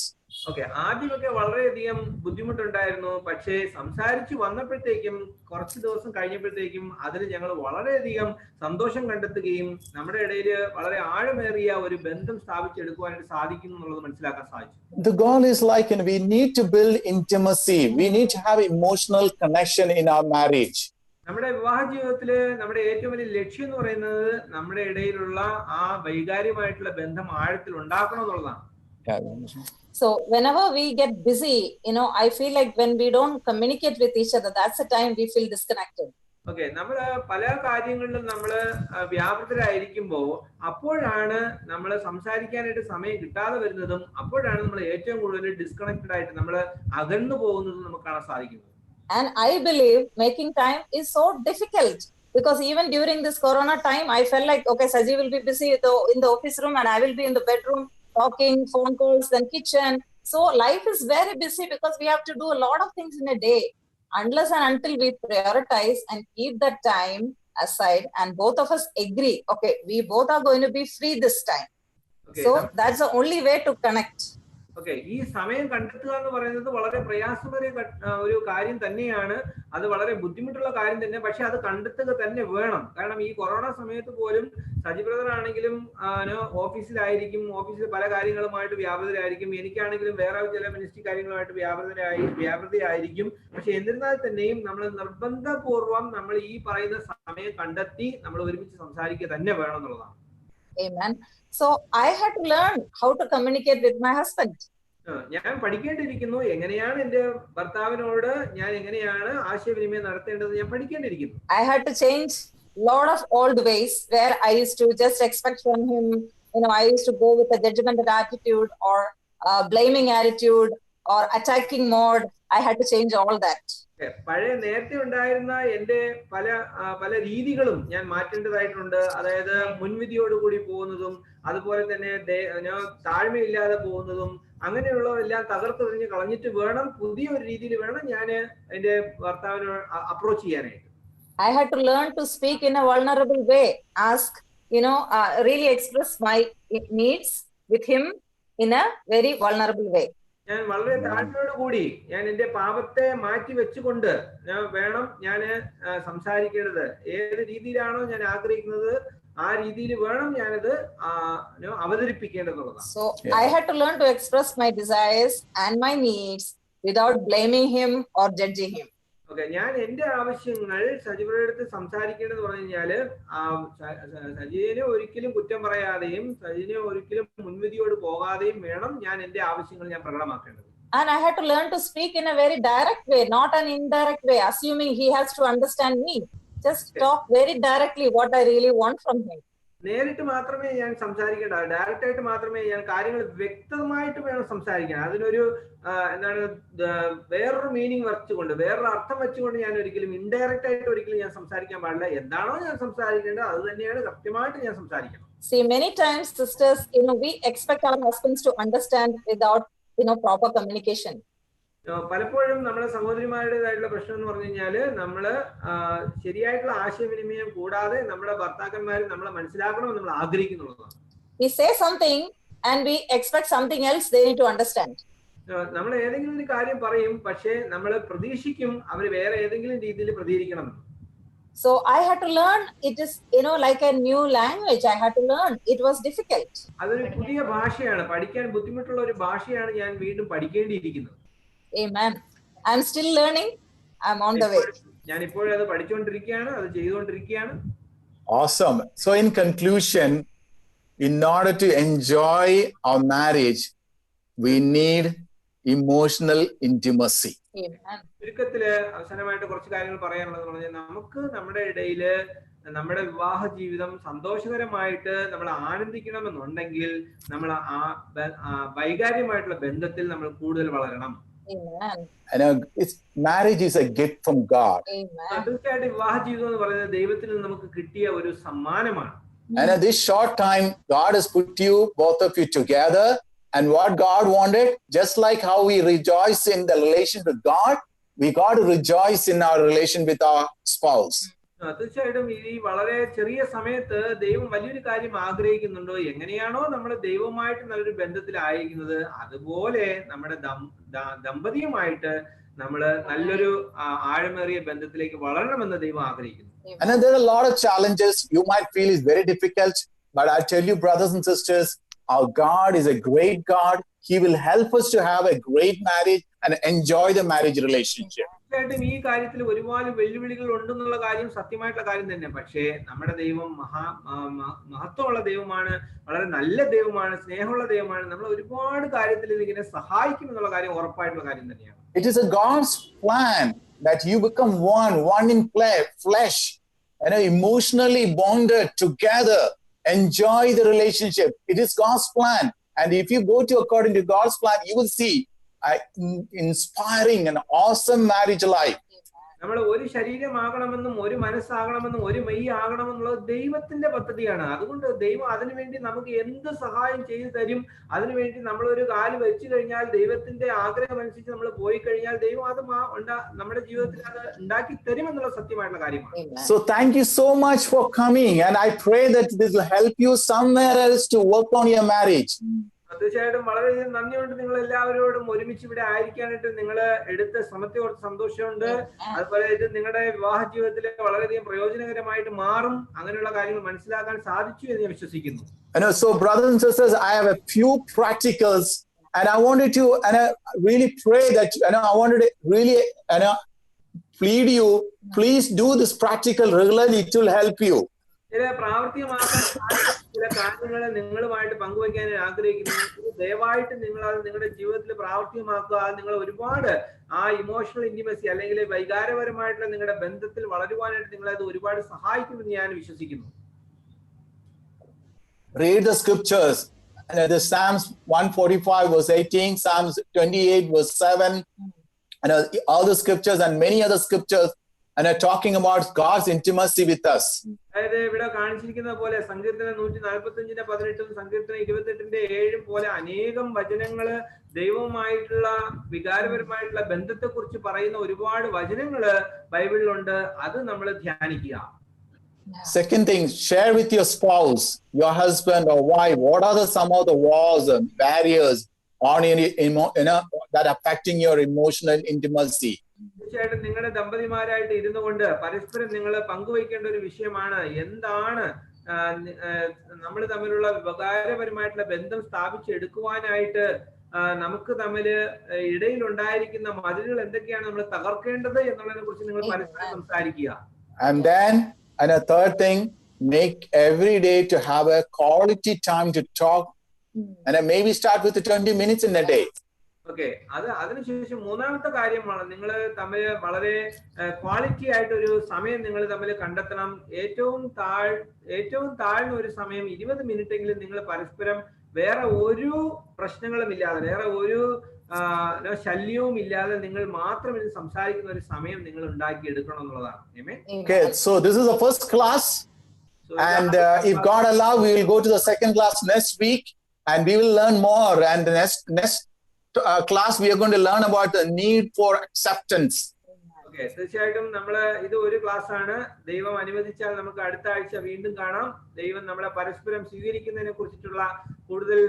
Okay, ആദ്യമൊക്കെ വളരെയധികം ബുദ്ധിമുട്ടുണ്ടായിരുന്നു. പക്ഷേ സംസാരിച്ചു വന്നപ്പോഴത്തേക്കും കുറച്ച് ദിവസം കഴിഞ്ഞപ്പോഴത്തേക്കും അതിൽ ഞങ്ങൾ വളരെയധികം സന്തോഷം കണ്ടെത്തുകയും നമ്മുടെ ഇടയിൽ വളരെ ആഴമേറിയ ഒരു ബന്ധം സ്ഥാപിച്ചെടുക്കുവാനായിട്ട് സാധിക്കും എന്നുള്ളത് മനസ്സിലാക്കാൻ സാധിച്ചു. The goal is we need to build intimacy. We need to have emotional connection in our marriage. നമ്മുടെ വിവാഹ ജീവിതത്തില് നമ്മുടെ ഏറ്റവും വലിയ ലക്ഷ്യം എന്ന് പറയുന്നത് നമ്മുടെ ഇടയിലുള്ള ആ വൈകാരികമായിട്ടുള്ള ബന്ധം ആഴത്തിൽ ഉണ്ടാക്കണം എന്നുള്ളതാണ്. So whenever we get busy, I feel like when we don't communicate with each other, that's the time we feel disconnected. Okay, നമ്മള് പല കാര്യങ്ങളിലും നമ്മള് വ്യാപൃതരായിരിക്കുമ്പോൾ അപ്പോഴാണ് നമ്മൾ സംസാരിക്കാനായിട്ട് സമയം കിട്ടാതെ വരുന്നതും അപ്പോഴാണ് നമ്മൾ ഏറ്റവും കൂടുതൽ ഡിസ്കണക്റ്റഡ് ആയിട്ട് നമ്മൾ അകന്നു പോകുന്നതും നമുക്ക് കാണാൻ സാധിക്കുന്നത്. And I believe making time is so difficult because even during this corona time, I felt like, okay, Saji will be busy in the office room and I will be in the bedroom talking, phone calls, then kitchen. So life is very busy because we have to do a lot of things in a day. Unless and until we prioritize and keep that time aside and both of us agree, okay, we both are going to be free this time. Okay, so that's the only way to connect. Okay, ഈ സമയം കണ്ടെത്തുക എന്ന് പറയുന്നത് വളരെ പ്രയാസമേറിയ ഒരു കാര്യം തന്നെയാണ്. അത് വളരെ ബുദ്ധിമുട്ടുള്ള കാര്യം തന്നെ. പക്ഷെ അത് കണ്ടെത്തുക തന്നെ വേണം. കാരണം ഈ കൊറോണ സമയത്ത് പോലും സജി ബ്രദർ ആണെങ്കിലും ഓഫീസിലായിരിക്കും, ഓഫീസിൽ പല കാര്യങ്ങളുമായിട്ട് വ്യാപൃതരായിരിക്കും. എനിക്കാണെങ്കിലും വേറെ ചില മിനിസ്ട്രി കാര്യങ്ങളുമായിട്ട് വ്യാപൃതയായിരിക്കും. പക്ഷെ എന്നിരുന്നാൽ തന്നെയും നമ്മൾ നിർബന്ധപൂർവം നമ്മൾ ഈ പറയുന്ന സമയം കണ്ടെത്തി നമ്മൾ ഒരുമിച്ച് സംസാരിക്കുക തന്നെ വേണം എന്നുള്ളതാണ്. Amen. So I had to learn how to communicate with my husband. ഞാൻ പഠിക്കേണ്ടിയിരിക്കുന്നു, എങ്ങനെയാണ് എന്റെ ഭർത്താവിനോട് ഞാൻ എങ്ങനെയാണ് ആശയവിനിമയം നടത്തേണ്ടത് ഞാൻ പഠിക്കേണ്ടിയിരിക്കുന്നു. I had to change lot of old ways where I used to just expect from him, I used to go with a judgmental attitude or blaming attitude or attacking mode. I had to change all that. പഴയ നേരത്തെ ഉണ്ടായിരുന്ന എന്റെ പല രീതികളും ഞാൻ മാറ്റേണ്ടതായിട്ടുണ്ട്. അതായത് മുൻവിധിയോടുകൂടി പോകുന്നതും അതുപോലെ തന്നെ താഴ്മയില്ലാതെ പോകുന്നതും അങ്ങനെയുള്ളതെല്ലാം തകർത്തെറിഞ്ഞ് കളഞ്ഞിട്ട് വേണം പുതിയൊരു രീതിയിൽ വേണം ഞാൻ എന്റെ ഭർത്താവിനെ അപ്രോച്ച് ചെയ്യാനായിട്ട്. I had to learn to speak in a vulnerable way, ask, really express my needs with him in a very vulnerable way. ഞാൻ വളരെ താഴ്മയോട് കൂടി ഞാൻ എന്റെ പാപത്തെ മാറ്റി വെച്ചുകൊണ്ട് വേണം ഞാൻ സംസാരിക്കേണ്ടത്. ഏത് രീതിയിലാണോ ഞാൻ ആഗ്രഹിക്കുന്നത് ആ രീതിയിൽ വേണം ഞാനത് അവതരിപ്പിക്കേണ്ടതുള്ളതാണ്. So I had to learn to express my desires and my needs without blaming him or judging him. Okay, ഞാൻ എന്റെ ആവശ്യങ്ങൾ സജീവയുടെ അടുത്ത് സംസാരിക്കേണ്ടത് പറഞ്ഞു കഴിഞ്ഞാല് സജീവനെ ഒരിക്കലും കുറ്റം പറയാതെയും സജീവനെ ഒരിക്കലും മുൻവിധിയോട് പോകാതെയും വേണം ഞാൻ എന്റെ ആവശ്യങ്ങൾ ഞാൻ പ്രകടമാക്കേണ്ടത്. And I had to learn to speak in a very direct way, not an indirect way, assuming he has to understand me. Just talk very directly what I really want from him. നേരിട്ട് മാത്രമേ ഞാൻ സംസാരിക്കേണ്ട, direct ആയിട്ട് മാത്രമേ ഞാൻ കാര്യങ്ങൾ വ്യക്തമായിട്ട് വേണം സംസാരിക്കാൻ. അതിനൊരു വേറൊരു മീനിങ് വെച്ചുകൊണ്ട് വേറൊരു അർത്ഥം വെച്ചുകൊണ്ട് ഞാൻ ഒരിക്കലും ഇൻഡയറക്റ്റ് ആയിട്ട് ഒരിക്കലും ഞാൻ സംസാരിക്കാൻ പാടില്ല. എന്താണോ ഞാൻ സംസാരിക്കേണ്ടത് അത് തന്നെയാണ് കൃത്യമായിട്ട് ഞാൻ സംസാരിക്കണം. See, many times sisters, we expect our husbands to understand without proper communication. പലപ്പോഴും നമ്മുടെ സഹോദരിമാരുടേതായിട്ടുള്ള പ്രശ്നം എന്ന് പറഞ്ഞു കഴിഞ്ഞാല് നമ്മള് ശരിയായിട്ടുള്ള ആശയവിനിമയം കൂടാതെ നമ്മുടെ ഭർത്താക്കന്മാർ നമ്മളെ മനസ്സിലാക്കണമെന്ന് നമ്മൾ ആഗ്രഹിക്കുന്നുള്ളതാണ്. We say something and we expect something else they need to understand. നമ്മൾ ഏതെങ്കിലും ഒരു കാര്യം പറയും, പക്ഷേ നമ്മൾ പ്രതീക്ഷിക്കും അവര് വേറെ ഏതെങ്കിലും രീതിയിൽ പ്രതികരിക്കണം. So I had to learn. It is like a new language. I had to learn. It was difficult. അതൊരു പുതിയ ഭാഷയാണ്, പഠിക്കാൻ ബുദ്ധിമുട്ടുള്ള ഒരു ഭാഷയാണ് ഞാൻ വീണ്ടും പഠിക്കേണ്ടിയിരിക്കുന്നത്. Amen. I'm still learning. I'm on the way. ഞാൻ ഇപ്പോഴും അത് പഠിച്ചുകൊണ്ടിരിക്കുകയാണ്, അത് ചെയ്തുകൊണ്ടിരിക്കുകയാണ്. Awesome. So in conclusion, in order to enjoy our marriage, we need emotional intimacy. Amen. ചുരുക്കത്തില് അവസാനമായിട്ട് കുറച്ച് കാര്യങ്ങൾ പറയാനുള്ളത് പറഞ്ഞാൽ നമുക്ക് നമ്മുടെ ഇടയില് നമ്മുടെ വിവാഹ ജീവിതം സന്തോഷകരമായിട്ട് നമ്മൾ ആനന്ദിക്കണമെന്നുണ്ടെങ്കിൽ നമ്മൾ വൈകാര്യമായിട്ടുള്ള ബന്ധത്തിൽ നമ്മൾ കൂടുതൽ വളരണം. Amen. Marriage is a gift from God. Amen. തീർച്ചയായിട്ടും വിവാഹ ജീവിതം എന്ന് പറയുന്നത് ദൈവത്തിൽ നിന്ന് നമുക്ക് കിട്ടിയ ഒരു സമ്മാനമാണ്. And at this short time, God has put you, both of you together. And what God wanted, just like how we rejoice in the relation with God, we got to rejoice in our relation with our spouse. തീർച്ചയായിട്ടും ഈ വളരെ ചെറിയ സമയത്ത് ദൈവം വലിയൊരു കാര്യം ആഗ്രഹിക്കുന്നുണ്ടോ, എങ്ങനെയാണോ നമ്മൾ ദൈവമായിട്ട് നല്ലൊരു ബന്ധത്തിലായിരിക്കുന്നത് അതുപോലെ നമ്മുടെ ദമ്പതിയുമായിട്ട് നമ്മൾ നല്ലൊരു ആഴമേറിയ ബന്ധത്തിലേക്ക് വളരണമെന്ന് ദൈവം ആഗ്രഹിക്കുന്നു. And there are a lot of challenges you might feel is very difficult, but I tell you, brothers and sisters, our God is a great God. He will help us to have a great marriage and enjoy the marriage relationship. തീർച്ചയായിട്ടും ഈ കാര്യത്തിൽ ഒരുപാട് വെല്ലുവിളികൾ ഉണ്ടെന്നുള്ള കാര്യം സത്യമായിട്ടുള്ള കാര്യം തന്നെ. പക്ഷേ നമ്മുടെ ദൈവം മഹത്വമുള്ള ദൈവമാണ്, വളരെ നല്ല ദൈവമാണ്, സ്നേഹമുള്ള ദൈവമാണ്. നമ്മൾ ഒരുപാട് കാര്യത്തിൽ ഇതിങ്ങനെ സഹായിക്കും എന്നുള്ള കാര്യം ഉറപ്പായിട്ടുള്ള കാര്യം തന്നെയാണ്. It is a God's plan that you become one in flesh, emotionally bonded together, enjoy the relationship. It is God's plan. And if you go to according to God's plan, you will see inspiring and awesome marriage life. നമ്മൾ ഒരു ശരീരമാകണമെന്നും ഒരു മനസ്സാകണമെന്നും ഒരു May ആകണമെന്നുള്ളത് ദൈവത്തിന്റെ പദ്ധതിയാണ്. അതുകൊണ്ട് ദൈവം അതിനുവേണ്ടി നമുക്ക് എന്ത് സഹായം ചെയ്തു തരും. അതിനുവേണ്ടി നമ്മൾ ഒരു കാല് വെച്ചു കഴിഞ്ഞാൽ, ദൈവത്തിന്റെ ആഗ്രഹം അനുസരിച്ച് നമ്മൾ പോയി കഴിഞ്ഞാൽ ദൈവം അത് നമ്മുടെ ജീവിതത്തിൽ അത് ഉണ്ടാക്കി തരും എന്നുള്ള സത്യമായിട്ടുള്ള കാര്യമാണ്. So thank you so much for coming, and I pray that this will help you somewhere else to work on your marriage. തീർച്ചയായിട്ടും വളരെയധികം നന്ദിയുണ്ട് നിങ്ങൾ എല്ലാവരോടും ഒരുമിച്ച് ഇവിടെ ആയിരിക്കാനായിട്ട് നിങ്ങൾ എടുത്ത ശ്രമത്തെ ഓർത്ത് സന്തോഷമുണ്ട്. അതുപോലെ ഇത് നിങ്ങളുടെ വിവാഹ ജീവിതത്തിൽ വളരെയധികം പ്രയോജനകരമായിട്ട് മാറും. അങ്ങനെയുള്ള കാര്യങ്ങൾ മനസ്സിലാക്കാൻ സാധിച്ചു എന്ന് ഞാൻ വിശ്വസിക്കുന്നു. So brothers and sisters, I have a few practicals, and I wanted to really pray that I wanted to really plead you, please do this practical regularly. It will help you. ചില പ്രാവർത്തികമാക്കാൻ ചില കാര്യങ്ങൾ നിങ്ങളുമായിട്ട് പങ്കുവയ്ക്കാൻ ആഗ്രഹിക്കുന്നു. ദയവായിട്ട് നിങ്ങൾ അത് നിങ്ങളുടെ ജീവിതത്തിൽ പ്രാവർത്തികമാക്കുക. നിങ്ങൾ ഒരുപാട് ആ ഇമോഷണൽ ഇന്റിമസി അല്ലെങ്കിൽ വൈകാരപരമായിട്ടുള്ള നിങ്ങളുടെ ബന്ധത്തിൽ വളരുവാനായിട്ട് നിങ്ങളെ അത് ഒരുപാട് സഹായിക്കുമെന്ന് ഞാൻ വിശ്വസിക്കുന്നു. Read the scriptures. The Psalms 145 verse 18, Psalms 28 verse 7, and all the scriptures and many other scriptures and are talking about God's intimacy with us. അതായത് ഇവിടെ കാണിച്ചിരിക്കുന്ന പോലെ സങ്കീർത്തനം 145:18 സങ്കീർത്തനം 28:7 പോലെ അനേകം വചനങ്ങള് ദൈവവുമായിട്ടുള്ള വികാരപരമായിട്ടുള്ള ബന്ധത്തെക്കുറിച്ച് പറയുന്ന ഒരുപാട് വചനങ്ങള് ബൈബിളിലുണ്ട്. അത് നമ്മൾ ധ്യാനിക്കുക. Second thing, share with your spouse, your husband or wife, what are some of the walls and barriers on that are affecting your emotional intimacy. തീർച്ചയായിട്ടും നിങ്ങളുടെ ദമ്പതിമാരായിട്ട് ഇരുന്നു കൊണ്ട് പരസ്പരം നിങ്ങൾ പങ്കുവയ്ക്കേണ്ട ഒരു വിഷയമാണ് എന്താണ് നമ്മൾ തമ്മിലുള്ള വികാരപരമായിട്ടുള്ള ബന്ധം സ്ഥാപിച്ചെടുക്കുവാനായിട്ട് നമുക്ക് തമ്മിൽ ഇടയിൽ ഉണ്ടായിരിക്കുന്ന മതിലുകൾ എന്തൊക്കെയാണ് നമ്മൾ തകർക്കേണ്ടത് എന്നുള്ളതിനെ കുറിച്ച് നിങ്ങൾ പരസ്പരം സംസാരിക്കുക. And then a third thing, make every day to have a quality time to talk, and maybe start with 20 minutes in a day. Okay, അതിനുശേഷം മൂന്നാമത്തെ കാര്യമാണ് നിങ്ങൾ തമ്മിൽ വളരെ ക്വാളിറ്റി ആയിട്ടൊരു സമയം നിങ്ങൾ തമ്മിൽ കണ്ടെത്തണം. ഏറ്റവും താഴ്ന്ന ഒരു സമയം 20 മിനിറ്റെങ്കിലും നിങ്ങൾ പരസ്പരം വേറെ ഒരു പ്രശ്നങ്ങളും ഇല്ലാതെ വേറെ ഒരു ശല്യവും ഇല്ലാതെ നിങ്ങൾ മാത്രം ഇത് സംസാരിക്കുന്ന ഒരു സമയം നിങ്ങൾ ഉണ്ടാക്കി എടുക്കണം എന്നുള്ളതാണ്. Okay, so this is the first class, and if God allow, we will go to the second class next week, and we will learn more. And the next class we are going to learn about the need for acceptance. Okay, തീർച്ചയായിട്ടും നമ്മള് ഇത് ഒരു class ആണ്. ദൈവം അനുവദിച്ചാൽ നമുക്ക് അടുത്ത ആഴ്ച വീണ്ടും കാണാം. ദൈവം നമ്മളെ പരസ്പരം സ്വീകരിക്കുന്നതിനെ കുറിച്ചിട്ടുള്ള കൂടുതൽ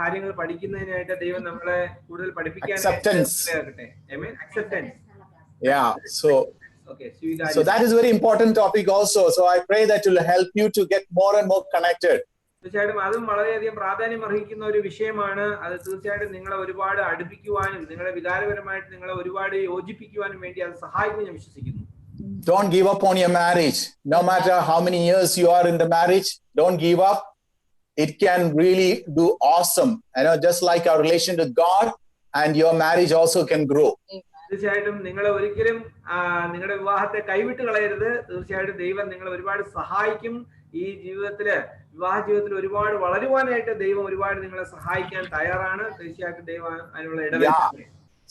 കാര്യങ്ങൾ പഠിക്കുന്നതിനായിട്ട് ദൈവം നമ്മളെ കൂടുതൽ പഠിപ്പിക്കാനായിട്ട്. Acceptance. Yeah, so that is very important topic also. So I pray that it will help you to get more and more connected. തീർച്ചയായിട്ടും അതും വളരെയധികം പ്രാധാന്യം അർഹിക്കുന്ന ഒരു വിഷയമാണ്. അത് തീർച്ചയായിട്ടും നിങ്ങളെ ഒരുപാട് അടുപ്പിക്കുവാനും നിങ്ങളെ വികാരപരമായിട്ട് നിങ്ങളെ ഒരുപാട് യോജിപ്പിക്കുവാനും വേണ്ടി അത് സഹായിക്കും ഞാൻ വിശ്വസിക്കുന്നു. Don't give up on your marriage. No matter how many years you are in the marriage, don't give up. It can really do awesome. Just like our relation with God, and your marriage also can grow. തീർച്ചയായിട്ടും നിങ്ങൾ ഒരിക്കലും നിങ്ങളുടെ വിവാഹത്തെ കൈവിട്ട് കളയരുത്. തീർച്ചയായിട്ടും ദൈവം നിങ്ങളെ ഒരുപാട് സഹായിക്കും. ഈ വിവാഹ ജീവിതത്തിൽ ഒരുപാട് വളരുവാനായിട്ട് ദൈവം ഒരുപാട് നിങ്ങളെ സഹായിക്കാൻ തയ്യാറാണ്. തീർച്ചയായിട്ടും ദൈവം അതിനുള്ള ഇടപെടൽ.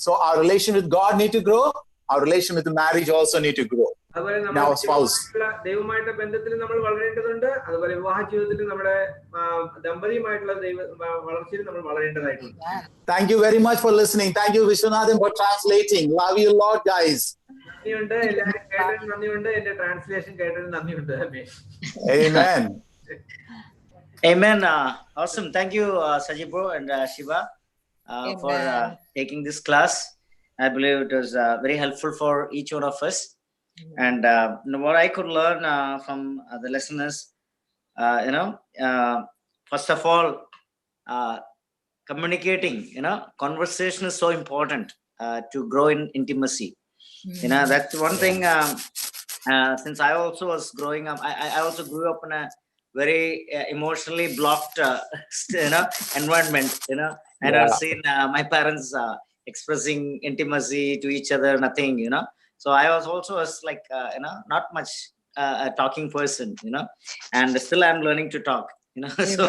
So our relation with God need to grow. Our relation with the marriage also need to grow. അതുപോലെ നമ്മുടെ ദൈവമായിട്ട് ബന്ധത്തിൽ നമ്മൾ വളരേണ്ടതുണ്ട്. അതുപോലെ വിവാഹ ജീവിതത്തിൽ നമ്മുടെ ദമ്പതിയുമായിട്ടുള്ള വളർച്ചയിൽ നമ്മൾ വളരേണ്ടതായിട്ടുണ്ട്. Thank you very much for listening. Thank you Vishwanathan for translating. Love you Lord, guys. നന്ദിയുണ്ട്, എല്ലാവരും കേട്ടതിന് നന്ദിയുണ്ട്, എന്റെ ട്രാൻസ്ലേഷൻ കേട്ടതിന് നന്ദിയുണ്ട്. Amen. Amen. Awesome. Thank you, Saji bro and Shiva, for taking this class. I believe it was very helpful for each one of us. And what I could learn from the listeners, first of all, communicating, conversation is so important to grow in intimacy. That's one thing. Since I also was growing up, I also grew up in a very emotionally blocked, environment. And I've seen my parents expressing intimacy to each other, nothing. So I was also like, not much a talking person. And still I'm learning to talk. So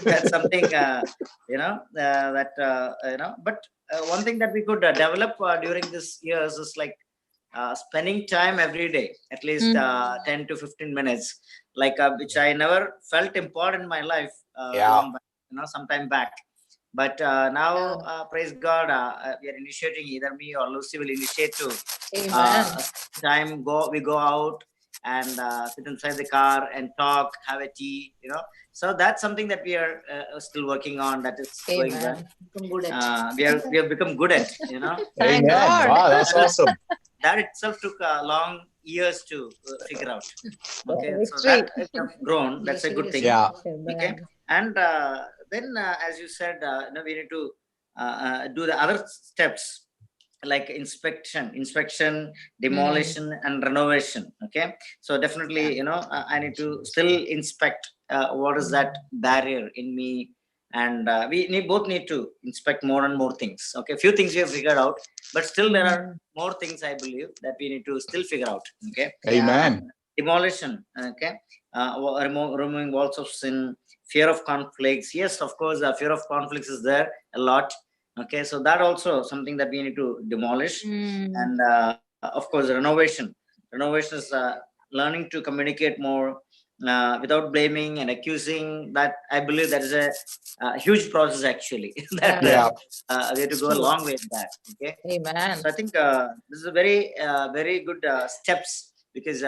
that's something. But one thing that we could develop during this years is like spending time every day, at least 10 to 15 minutes, like which I never felt important in my life, sometime back. But now, praise God, we are initiating, either me or Lucy will initiate to we go out and sit inside the car and talk, have a tea, you know. So that's something that we are still working on. That is going well. Become good at. We have become good at, you know. Thank Amen. God. Wow, that's awesome. That itself took long years to figure out. Okay, so Victory. that has grown. That's a good thing. Yeah. Okay, and then as you said, you know, we need to do the other steps like inspection, demolition, and renovation. Okay, so definitely, you know, I need to still inspect what is that barrier in me, and both need to inspect more and more things. Okay, few things we have figured out, but still there are more things I believe that we need to still figure out. Okay, Amen. demolition. Okay, removing walls of sin, fear of conflicts. Yes, of course, fear of conflicts is there a lot. Okay, so that also something that we need to demolish. And of course, renovation is learning to communicate more without blaming and accusing. That I believe that is a huge process actually. That Yeah. we have to go a long way in that. Okay, Amen. so I think this is a very good steps, because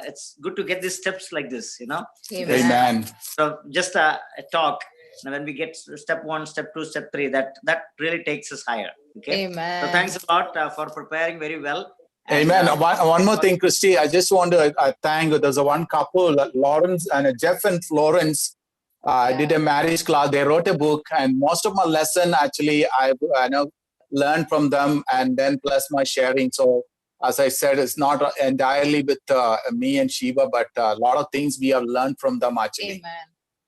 it's good to get these steps like this, you know. Amen. So just a talk. Now, when we get step 1, step 2, step 3, that really takes us higher. Okay. Amen. So thanks a lot for preparing very well. And, Amen. One more thing, Christy. I just want to thank. There's one couple, Lawrence and Jeff and Florence. I did a marriage class. They wrote a book, and most of my lesson actually I know learned from them, and then plus my sharing. So as I said, it's not entirely with me and Shiva, but a lot of things we have learned from them actually.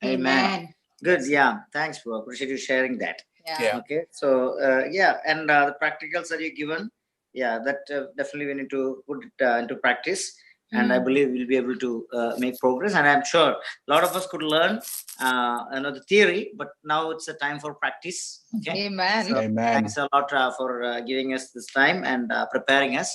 Amen. Good. Yeah. Thanks, bro. Appreciate you sharing that. Yeah. Okay. So and the practicals that you given, that definitely we need to put it into practice, and I believe we'll be able to make progress. And I'm sure a lot of us could learn, the theory, but now it's a time for practice. Okay. Amen. So Amen. thanks a lot for giving us this time and preparing us.